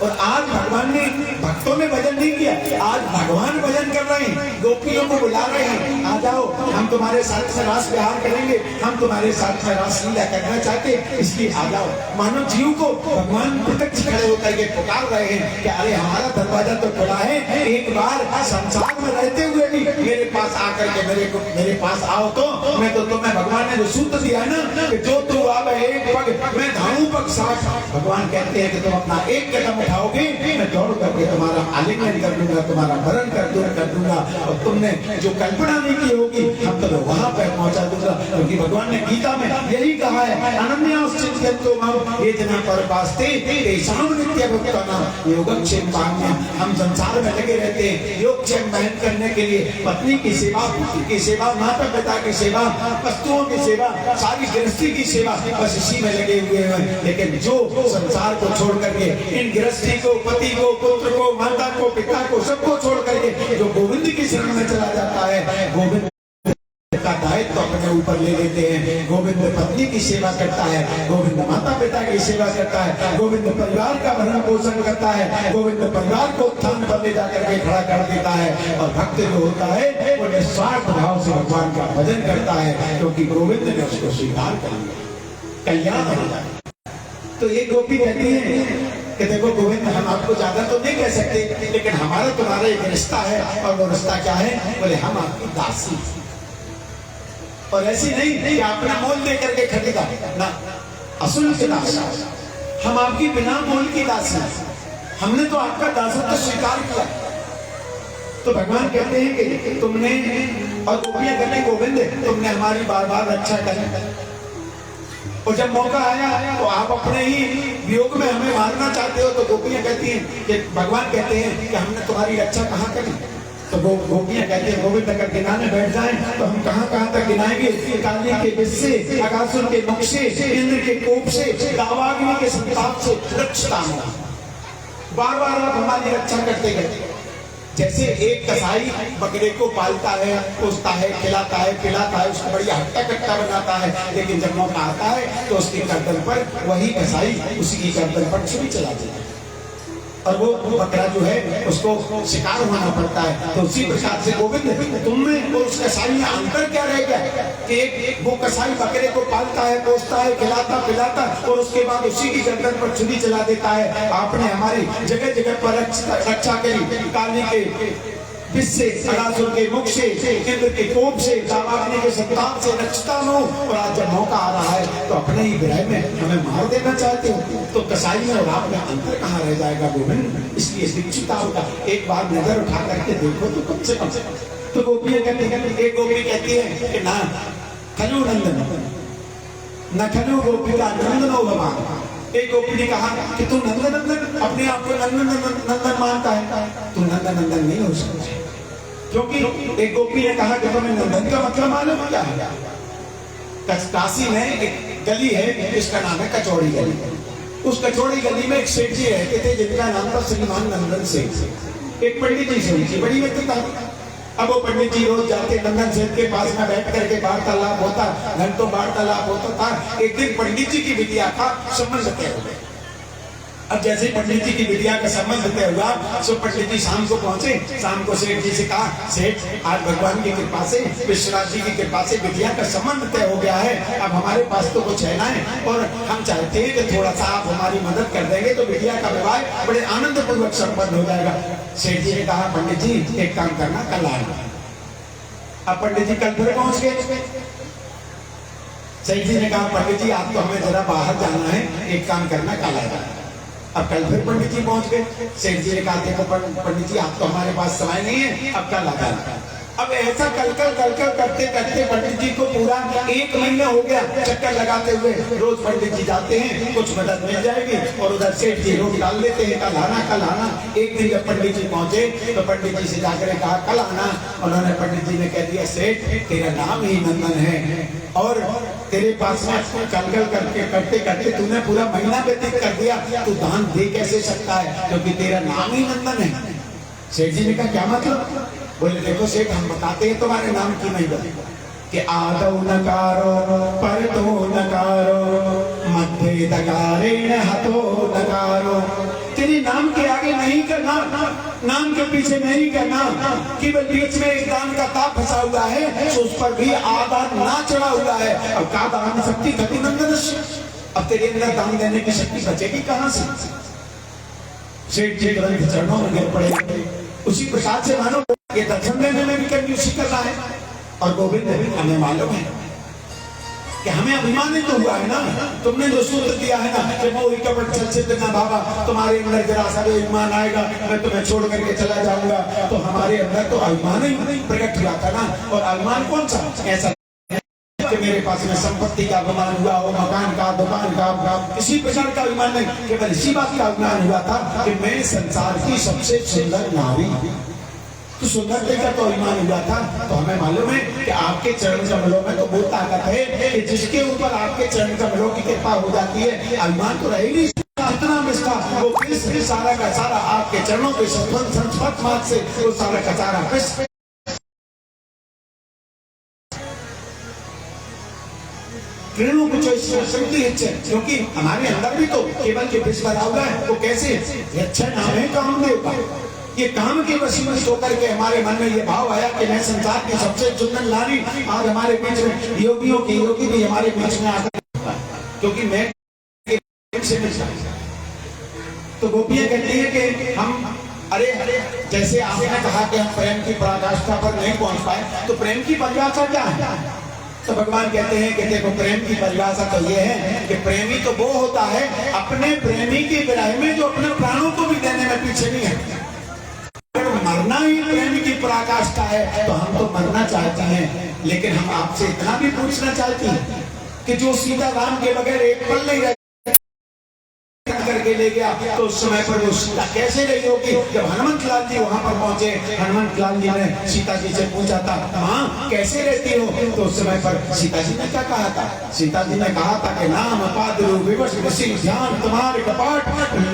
और आज भगवान ने भक्तों में भजन नहीं किया, आज भगवान भजन कर रहे हैं, गोपियों को बुला रहे हैं, आ जाओ हम तुम्हारे साथ में रास विहार करेंगे, हम तुम्हारे साथ में रास लीला करना चाहते हैं, इसलिए आ जाओ। मानव जीव को भगवान प्रत्यक्ष खड़े होकर के पुकार रहे हैं कि अरे हमारा दरवाजा तो खुला है, एक बार संसार में रहते हुए भी मेरे पास आकर के मेरे पास आओ तो मैं तो तुम्हें, भगवान ने जो सूत्र दिया है ना कि जो तू आवे एक पग मैं धाऊं पग साथ। भगवान कहते हैं कि तुम अपना एक कदम उठाओगे मैं दौड़ करके तुम्हारा आलिंगन कर दूंगा, तुम्हारा वरण कर दूंगा, और तुमने जो कल्पना नहीं की होगी हम तो वहां पर पहुंचा दूंगा। क्योंकि भगवान ने गीता में यही कहा है, अनन्याश्चिंतो माम ये जना परपास्ते तेषां नित्य भक्तानां योगक्षेम पाम्यहम्। हम संसार में लगे रहते हैं योगक्षेम महन करने के लिए, पत्नी की सेवा, पुत्र की सेवा, माता पिता की सेवा, वस्तुओं की सेवा, सारी गृहस्थी की सेवा, बस इसी में लगे हुए हैं। लेकिन जो संसार को छोड़ करके, इन गृहस्थी को, पति को, पुत्र को, माता को, पिता को, सबको छोड़ करके जो गोविंद की शरण में चला जाता है, गोविंद का दायित्व अपने ऊपर ले लेते हैं। गोविंद पत्नी की सेवा करता है, गोविंद माता पिता की सेवा करता है, गोविंद परिवार का भरण पोषण करता है, गोविंद परिवार को उत्थान पर ले जाकर के खड़ा कर देता है। और भक्त जो होता है वो निस्वार्थ भाव से भगवान का भजन करता है, क्योंकि गोविंद ने उसको स्वीकार कर लिया, कल्याण हो जाए। तो ये गोपी कहती है कि देखो गोविंद हम आपको ज्यादा तो नहीं कह सकते, लेकिन हमारा तुम्हारा एक रिश्ता है, और वो रिश्ता क्या है? बोले हम आपकी दासी। और ऐसी नहीं कि अपना मोल दे करके खरीदा ना, असुल के दास, हम आपकी बिना मोल की दासी, हमने तो आपका दासत्व स्वीकार किया। तो भगवान कहते हैं कि तुमने, और गोपियां कहते हैं गोविंद तुमने हमारी बार बार रक्षा करी, और जब मौका आया तो आप अपने ही वियोग में हमें मारना चाहते हो। तो गोपियां कहती हैं कि भगवान कहते हैं कि हमने तुम्हारी रक्षा कहाँ करी? तो गोपियां कहते हैं गोविंद अगर गिनाने बैठ जाएं तो हम कहाँ तक गिनाएंगे? काली के विष से, अगासुर के मुख से, इंद्र के कोप से, दावाग्नि के संताप से रक्षता हूं। बार बार आप हमारी रक्षा करते गए। जैसे एक कसाई बकरे को पालता है, पोसता है, खिलाता है, पिलाता है, उसको बढ़िया हट्टा कट्टा बनाता है, लेकिन जब मौका आता है तो उसकी गर्दन पर वही कसाई उसी की गर्दन पर छुरी चलाती है, और वो बकरा जो है उसको शिकार होना पड़ता है। तो उसी प्रकार से गोविंद तुम में और उस कसाई में अंतर क्या रह गया कि एक वो कसाई बकरे को पालता है, पोसता है, खिलाता पिलाता, और उसके बाद उसी की गर्दन पर छुरी चला देता है। आपने हमारी जगह जगह पर रक्षा करी, काली के विष से, अगासुर के मुख से, इंद्र के कोप से, दावाग्नि के संताप से रक्षता हो, और आज जब मौका आ रहा है तो अपने ही विरह में हमें मार देना चाहते हो। तो कसाई में और आप में अंतर कहाँ रह जाएगा गोविंद? इसलिए दीक्षिता होगा, एक बार नजर उठा करके देखो तो कम से कम। तो गोपियां कहती है, एक गोपी कहती है कि ना खलु नंदन न खलु गोपिका नंदनो भगवान। एक गोपी ने कहा कि तू नंदन नंदन, अपने आप को नंदन मानता है, तू नंदन नंदन नहीं हो सकता। क्योंकि एक गोपी ने कहा कि तुम्हें नंदन का मतलब मालूम क्या है? काशी में एक गली है जिसका नाम है कचौड़ी गली। उस कचौड़ी गली में एक सेठ जी रहते थे जिनका नाम था श्रीमान नंदन सेठ। एक पंडित जी से बड़ी व्यक्ति था। अब वो पंडित जी रोज जाते नंदन सेठ के पास में बैठ करके वार्तालाप होता, घंटों वार्तालाप होता था। एक दिन पंडित जी की बिटिया का संबंध तय हो गया। अब जैसे ही पंडित जी की विद्या का संबंध तय हुआ, सो पंडित जी शाम को पहुंचे। शाम को सेठ जी से कहा, सेठ आज भगवान की कृपा से, विश्वनाथ जी की कृपा से विद्या का संबंध तय हो गया है। अब हमारे पास तो कुछ है ना है, और हम चाहते हैं कि थोड़ा सा आप हमारी मदद कर देंगे तो विद्या का विवाह बड़े आनंद पूर्वक संपन्न हो जाएगा। सेठ जी ने कहा, पंडित जी एक काम करना, कल आना। अब पंडित जी कल फिर पहुंच गए। सेठ जी ने कहा, पंडित जी आप तो हमें जरा बाहर जाना है, एक काम करना, कल आना। अब कल फिर पंडित जी पहुंच गए। सेठ जी ने कहा, देखो पंडित जी आप तो हमारे पास समय नहीं है, अब कल आना। अब ऐसा कल करते करते पंडित जी को पूरा 1 महीना हो गया चक्कर लगाते हुए। रोज पंडित जी जाते हैं, कुछ मदद मिल जाएगी, और उधर सेठ जी रोक डाल देते हैं, कल आना कल आना। एक दिन जब पंडित जी पहुंचे तो पंडित जी से जाकर कहा, कल आना। उन्होंने पंडित जी ने कह दिया, सेठ तेरा नाम ही नंदन है, और तेरे पास में कल करते करते तूने पूरा महीना व्यतीत कर दिया, तू दान दे कैसे सकता है, क्योंकि तेरा नाम ही नंदन है। सेठ जी ने कहा, क्या मतलब? बोले, देखो सेठ हम बताते हैं तुम्हारे नाम की महिमा कि आदौ नकारो परतो नकारो मध्य दकारेण हतो नकारो। तेरे नाम के आगे नहीं करना, नाम के पीछे नहीं करना, केवल बीच में एक दान का ताप फंसा हुआ है, उस पर भी आधा ना चढ़ा हुआ है। अब का दान शक्ति घटी नंदन, अब तेरे अंदर दान देने की शक्ति बचेगी कहां से? सेठ जी तुरंत चरणों में गिर पड़े। उसी प्रसाद से मानो ये दर्शन देने में भी कंजूसी कर रहा है। और गोविंद हमें मालूम है कि हमें अभिमानित तो हुआ है ना, तुमने जो सूत्र दिया है ना कि मोहि कपट छल ना भावा, तुम्हारे अंदर जरा सा भी अभिमान आएगा मैं तुम्हें छोड़ करके चला जाऊंगा, तो हमारे अंदर तो अभिमान ही प्रकट हुआ था ना। और अभिमान कौन सा? ऐसा कि मेरे पास में संपत्ति का अभिमान हुआ हो, मकान का, दुकान का, किसी प्रकार का अभिमान नहीं, केवल इसी बात का अभिमान हुआ था कि मैं संसार की सबसे सुंदर नारी, तो सुंदरता का तो अभिमान हुआ था। तो हमें मालूम है कि आपके चरण कमलों में तो वो ताकत है कि जिसके ऊपर आपके चरण कमलों की कृपा हो जाती है, अभिमान तो रहेगी जितना मिष्ठा वो फिर सारा का सारा आपके चरणों पे संस्पर्श मात्र से वो सारा का सारा क्योंकि हमारे अंदर भी तो केवल के विष भरा हुआ है। वो कैसे? अच्छा नाम है कामदेव का। ये काम के वशीवश होकर के हमारे मन में ये भाव आया कि मैं संसार की सबसे सुंदर नारी आज हमारे बीच में, योगियों की योगी भी हमारे बीच में आकर, क्योंकि मैं से तो गोपियां कहती है कि हम अरे जैसे आपने कहा कि हम प्रेम की पराकाष्ठा पर नहीं पहुंच पाए, तो प्रेम की परिभाषा क्या है? तो भगवान कहते हैं कि देखो प्रेम की परिभाषा तो ये है कि प्रेमी तो वो होता है अपने प्रेमी के विरह में जो अपने प्राणों को भी देने में पीछे नहीं है। अगर मरना ही प्रेमी की पराकाष्ठा है तो हम तो मरना चाहते हैं, लेकिन हम आपसे इतना भी पूछना चाहते हैं कि जो सीता राम के बगैर एक पल नहीं रह करके ले गया, तो उस समय पर वो सीता कैसे रही होगी? जब हनुमंत लाल जी वहां पर पहुंचे, हनुमंत लाल जी ने सीता जी से पूछा था, मां कैसे रहती हो? तो उस समय पर सीता जी ने क्या कहा था? सीता जी ने कहा था कि नाम पादरु विवश विसी ध्यान तुम्हारे कपाट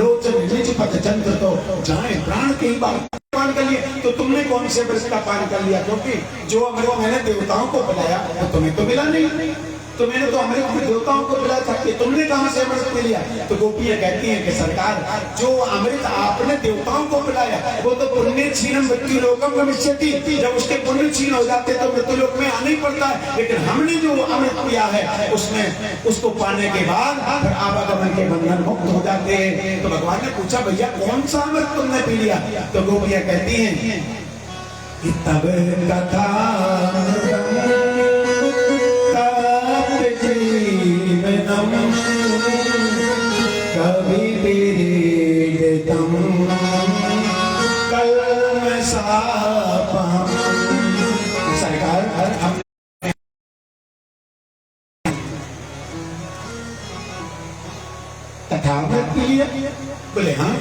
लोचन निज पद चंद्र तो जाए प्राण की बात पान कर लिया। तो तुमने कौन से व्रत का पान कर लिया? क्योंकि जो अमृत मैंने देवताओं को बुलाया वो तुम्हें तो मिला नहीं, तो मैंने तो अमृत देवताओं को बुलाया था कि तुमने कहां से अमृत मिल लिया? तो गोपियां कहती हैं कि सरकार जो अमृत आपने देवताओं को बुलाया वो तो पुण्य क्षीणम मृत्यु लोकम गमिष्यति, जब उसके पुण्य क्षीण हो जाते तो मृत्यु लोक में आना ही पड़ता है। लेकिन हमने जो अमृत पिया है उसमें उसको पाने के बाद फिर आवागमन के बंधन मुक्त हो जाते हैं। तो भगवान ने पूछा, भैया कौन सा अमृत तुमने पी लिया? तो गोपियां कहती हैं कि तब कथा कभी तेरे दम कल में सापम। सरकार हम कथा में लिए बोले हाँ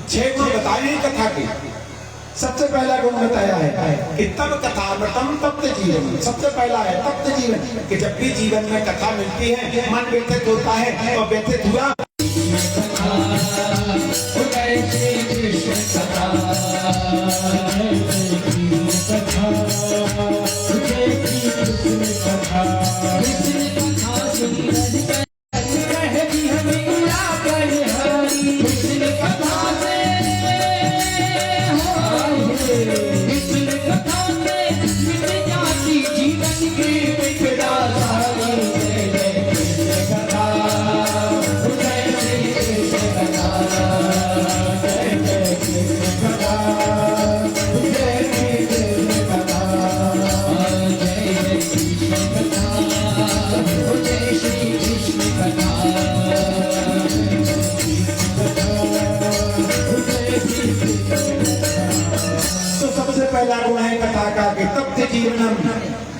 6 गुण बताए कथा के। सबसे पहला गुण बताया है कि तब कथामृतम तप्त जीवन। सबसे पहला है तप्त जीवन, कि जब भी जीवन में कथा मिलती है मन व्यथित होता है, और व्यथित हुआ कृष्ण की विपदा सारी, जय जय कृष्ण कथा, जय श्री कृष्ण कथा, जय जय कृष्ण कथा, जय श्री कृष्ण कथा, जय जय कृष्ण कथा, जय श्री कृष्ण कथा, तो सबसे पहला गुण है कथा का कि तथ्य जीवनम,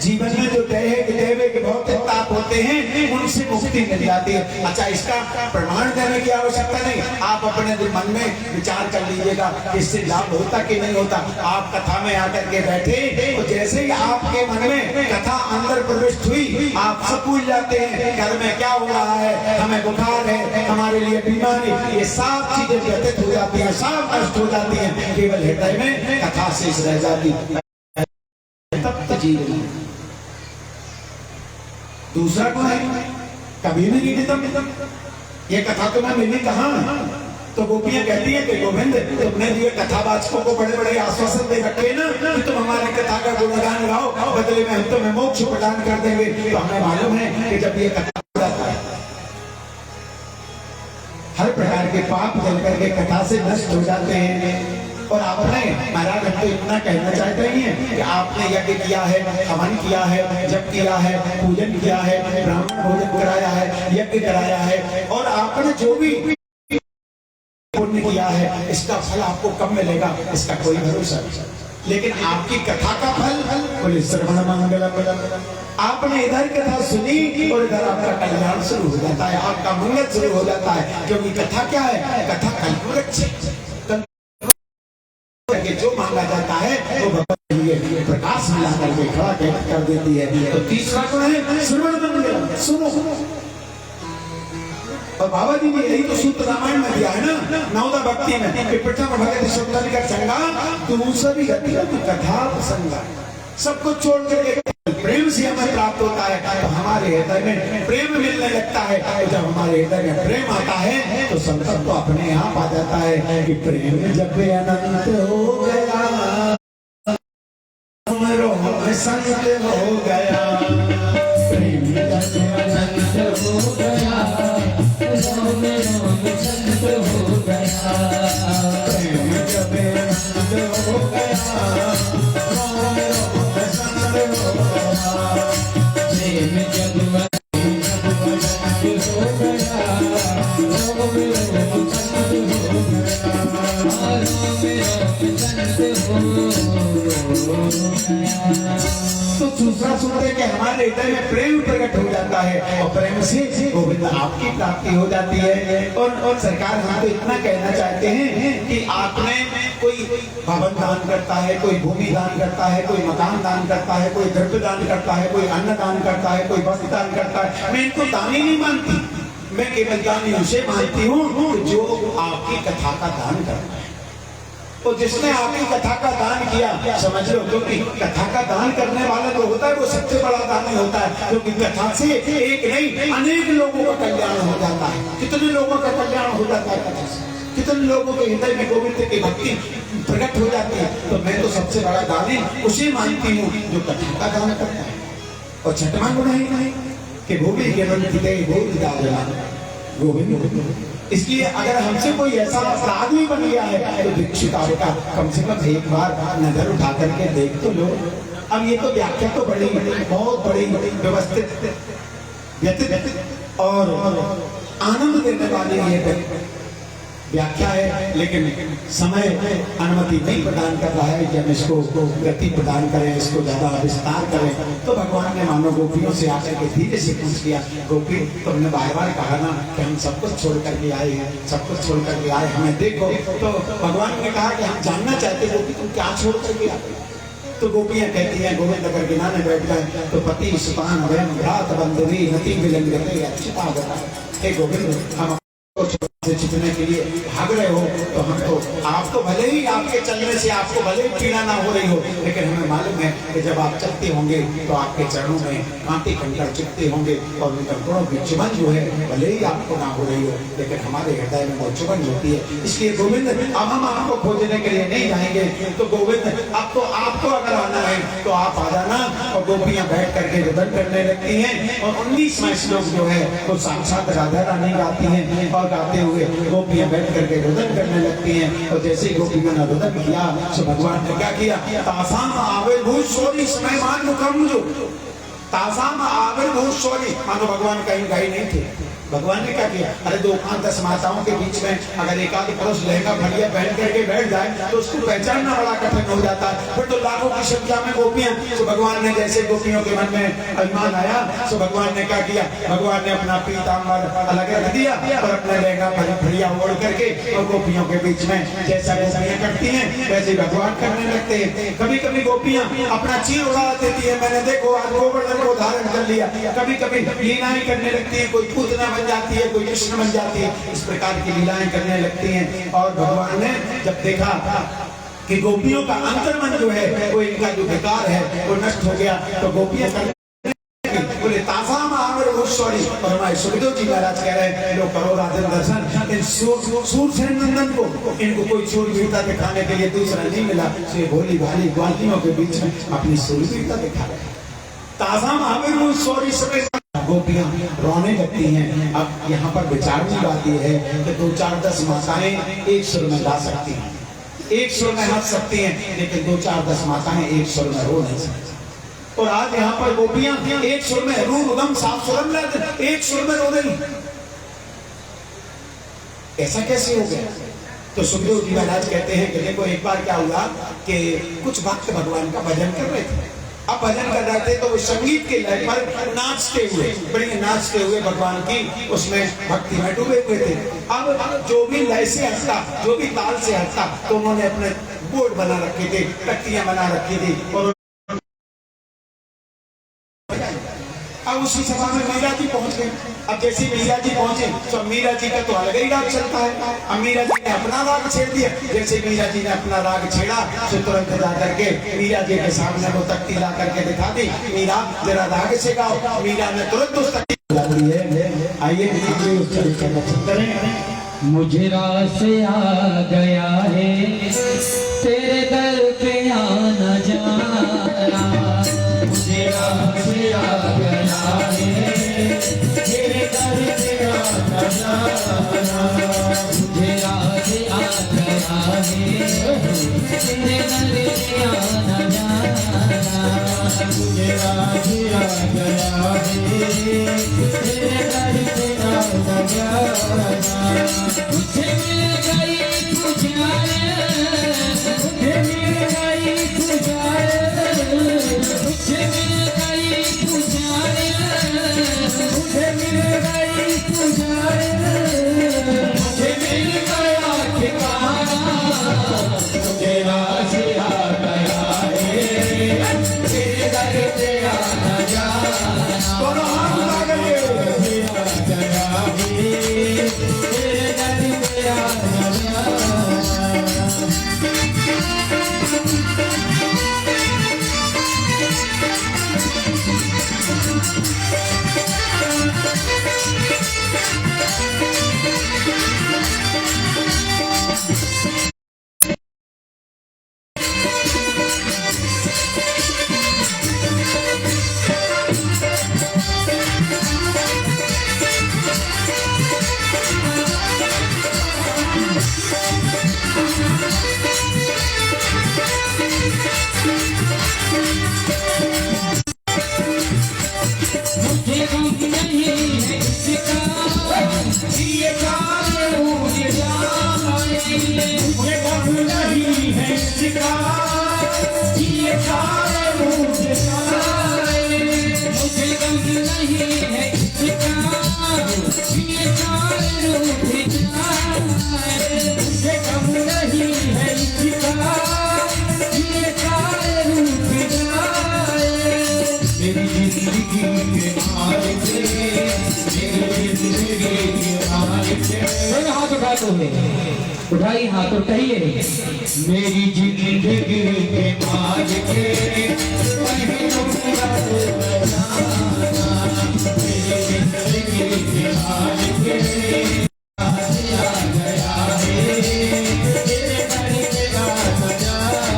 जीवन में जो दैवे के भौतिक ताप होते हैं उनसे मुक्ति मिल जाती है। अच्छा, इसका प्रमाण देने की आवश्यकता नहीं, आप अपने मन में विचार कर लीजिएगा इससे लाभ होता कि नहीं होता। आप कथा में आकर के बैठे तो जैसे ही आपके मन में कथा अंदर प्रविष्ट हुई आप सब भूल जाते हैं घर में क्या हो रहा है, हमें बुखार है, हमारे लिए बीमारी, ये सब चीजें व्यतीत हो जाती है, सब नष्ट हो जाती है, केवल हृदय में कथा शेष रह जाती है। तप्त जीवन। दूसरा गुण है कभी नहीं नीतितम, ये कथा तो मैं मिली कहाँ। तो गोपियां कहती है कि गोविंद तुमने दिए कथावाचकों को बड़े बड़े आश्वासन दे रखे ना कि तुम हमारी कथा का गुणगान गाओ, बदले में हम तुम्हें मोक्ष प्रदान कर देंगे। तो हमें मालूम है कि जब ये कथा जाता है हर प्रकार के पाप जल करके कथा से नष्ट हो जाते हैं। और आपने महाराज हम तो इतना कहना चाहते ही हैं कि आपने यज्ञ किया है, हवन किया है, जप किया है, पूजन किया है, ब्राह्मण भोजन कराया है, यज्ञ कराया है, और आपने जो भी पुण्य किया है इसका फल आपको कब मिलेगा इसका कोई भरोसा नहीं। लेकिन आपकी कथा का फल बोले श्रवण मंगलम, आपने इधर कथा सुनी और इधर आपका कल्याण शुरू हो जाता है, आपका मंगल शुरू हो जाता है। क्योंकि कथा क्या है, कथा कल्पवृक्ष, जो मांगा जाता है वो भगवान प्रकाश मिला करके खड़ा कर देती है। तो तीसरा गुण है श्रवण मंगलम, सुनो। और बाबा जी ने यही तो सूत्र रामायण में दिया है ना, नवदा भक्ति में, प्रथम भगत शब्द का संगा दूसरी गति कथा प्रसंगा, सब कुछ छोड़ कर प्रेम से हमें प्राप्त होता है। तो हमारे हृदय में प्रेम मिलने लगता है, तो जब हमारे हृदय में प्रेम आता है तो संकट तो अपने आप आ जाता है कि प्रेम जब अनंत हो गया संत हो गया, प्रेम जब अनंत हो गया रोम रोम संत हो गया, प्रेम जब अनंत हो गया रोम रोम संत हो गया, प्रेम जब अनंत हो गया रोम रोम संत हो गया, रोम रोम संत हो गया। तो दूसरा सुनते कि हमारे हृदय में प्रेम प्रकट हो जाता है और प्रेम से गोविंद आपकी प्राप्ति हो जाती है। और सरकार हम तो इतना कहना चाहते हैं कि आपने कोई भवन दान करता है, कोई भूमि दान करता है, कोई मकान दान करता है, कोई द्रव्य दान करता है, कोई अन्न दान करता है, कोई वस्त्र दान करता है, मैं इनको दान ही नहीं मानती, मैं केवल दान उसे मानती हूँ जो आपकी कथा का दान करता है। तो जिसने आपकी कथा का दान किया समझ लो, क्योंकि कथा का दान करने वाला जो होता है वो सबसे बड़ा दान होता है, क्योंकि कथा से एक नहीं अनेक लोगों का कल्याण हो जाता है। कितने लोगों का कल्याण हो जाता है कथा से, कितने लोगों के हृदय में गोविंद की भक्ति प्रकट हो जाती है। तो मैं तो सबसे बड़ा दानी उसे मानती हूँ जो कथा का दान करता है। और छठवां गुण है कि गोविंद के गोविंद। इसलिए अगर हमसे कोई ऐसा अपराध भी बन गया है तो दीक्षिताओं का कम से कम एक बार नजर उठा करके देख तो लो। अब ये तो व्याख्या तो बड़ी बहुत बड़ी व्यवस्थित व्यतीत और आनंद देने वाली ये व्याख्या है, लेकिन समय अनुमति नहीं प्रदान कर रहा है कि हम इसको गति प्रदान करें, इसको ज्यादा विस्तार करें। तो भगवान ने मानो गोपियों से आकर के धीरे से पूछ लिया, गोपी तुमने बार बार कहा ना कि हम सब कुछ छोड़ करके आए हैं, सब कुछ छोड़ करके आए, हमें देखो। तो भगवान ने कहा कि हम जानना चाहते गोपी तुम क्या छोड़ करके आए। तो गोपियां कहती हैं गोविंद अगर गिनाने बैठ गए तो पति सुतान वयम भ्रात बंधुवी नति विलंघते अच्युता गता। हे गोविंद हम से छुटने के लिए भाग रहे हो तो हम तो आप तो भले ही आपके चलने से आपको भले ही पीड़ा ना हो रही हो, लेकिन हमें मालूम है कि जब आप चलते होंगे तो आपके चरणों में कांटे कंकड़ चुभते होंगे और उन कंकड़ों की चुभन जो है भले ही आपको ना हो रही हो, लेकिन हमारे हृदय में वो चुभन होती है। इसलिए गोविंद अब हम आपको खोजने के लिए नहीं जाएंगे। तो गोविंद अब तो आपको अगर आना है तो आप आ जाना और और गोपियां बैठ करके रुदन करने लगती हैं। और 19वां श्लोक जो है वो साक्षात राधा रानी गाती हैं और गाते हुए गोपियां बैठ करके रुदन करने लगती हैं। और जैसे ही गोपियों ने रुदन किया तो भगवान ने क्या किया, तासाम आविर्भूत शौरी स्मयमान मुखम जो, तासाम आविर्भूत शौरी, मानो भगवान कहीं गए नहीं थे। भगवान ने क्या किया, अरे 2-5-10 माताओं के बीच में अगर एक आध पुरुष लहंगा फड़िया पहन करके बैठ जाए तो उसको पहचानना बड़ा कठिन हो जाता है। फिर तो लाखों की संख्या में गोपियां, तो भगवान ने जैसे गोपियों के मन में अभिमान आया तो भगवान ने क्या किया, भगवान ने अपना पीताम्बर अलग रख दिया और अपना लहंगा फड़िया ओढ़ करके और गोपियों के बीच में जैसा गोपियां करती हैं वैसे भगवान करने लगते हैं। कभी कभी गोपियां अपना चीर उड़ा देती है, मैंने देखो आज गोवर्धन को धारण कर लिया। कभी कभी लीलाएं करने लगती है, कोई पूतना बन जाती है, कोई कृष्ण बन जाती है, इस प्रकार की लीलाएं करने लगती हैं। और भगवान ने जब देखा कि गोपियों का अंतर्मन जो है वो इनका जो विकार है वो नष्ट हो गया तो गोपियां बोले तासाम आविर्भूत शौरी। और हमारे सुखदेव जी महाराज कह रहे हैं लो करो राधे दर्शन, इन सूरसेन नंदन को इनको कोई शूरवीरता दिखाने के लिए दूसरा नहीं मिला, इसलिए भोली भाली ग्वालियों के बीच में अपनी शूरवीरता दिखा रहे। तासाम आविर्भूत शौरी समय गोपियां रोने लगती हैं। अब यहाँ पर विचार की बात यह है कि 2-4-10 माताएं एक सुर में गा सकती हैं, एक सुर में हंस सकती हैं, लेकिन 2-4-10 माताएं एक सुर में रो नहीं सकती। और आज यहाँ पर गोपियां एक सुर में रूम साफ सुरम एक सुर में रो रही, ऐसा कैसे हो गया? तो सुखदेव जी महाराज कहते हैं कि देखो एक बार क्या हुआ कि कुछ भक्त भगवान का भजन कर रहे थे। अब भजन कर रहे थे तो वो संगीत के लय पर नाचते हुए, बड़ी नाचते हुए भगवान की उसमें भक्ति में डूबे हुए थे। अब जो भी लय से हटता, जो भी ताल से हटता, तो उन्होंने अपने बोर्ड बना रखे थे, तख्तियां बना रखी थी। और अब उसी सभा में मीरा जी पहुंच गए। अब जैसे मीरा जी पहुंचे तो मीरा जी का तो अलग ही राग चलता है। अब मीरा जी ने अपना राग छेड़ दिया। जैसे मीरा जी ने अपना राग छेड़ा तो तुरंत जा करके मीरा जी के सामने वो तख्ती ला करके दिखा दी, मीरा जरा राग से गाओ। मीरा ने तुरंत उस तख्ती आइए मुझे रास आ गया है तेरे दर पे आना जाना, मुझे रास आ गया है तेरे दर पे आना जाना, मुझे रास आ गया है तेरे दर पे आना जाना, मुझे रास आ गया है तेरे दर पे आना जाना। मुझे मिल गई तुझारे, मुझे मिल गई तुझारे, मुझे मिल गई तुझारे, मुझे मिल गई तुझारे, मुझे मिल गया ठिकाना, मुझे रास आ गया है तेरे दर पे आना जाना। दोनों हाथ उठा करके आ गया है तेरे दर पे आना जाना। मुझे गम नहीं है इसका, ये कार उड़ जाए, मुझे गम नहीं है इसका, ये कार उड़ जाए, मुझे गम नहीं है इसका, ये कार उड़ जाए, मुझे गम नहीं है इसका, ये कार उड़ जाए। मेरी जिंदगी के मालिक, मेरी जिंदगी के मालिक, हाथ उठा दो, उठाइए हाथ उठाइए। मेरी जिंदगी के मालिक, मेरी जिंदगी के मालिक आ गया है तेरे दर पे आना जाना।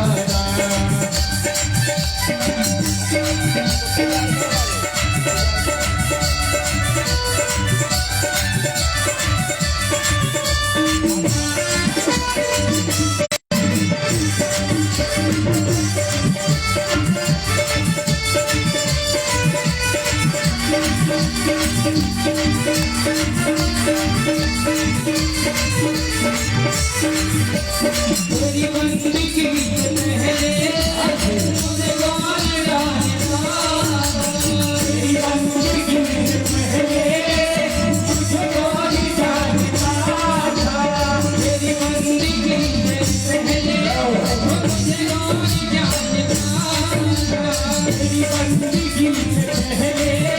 तेरी बंदी की पहले मुझे कौन जानता, तेरी बंदी की पहले मुझे कौन जानता था, तेरी बंदी की पहले मुझे कौन जानता था, तेरी बंदी की पहले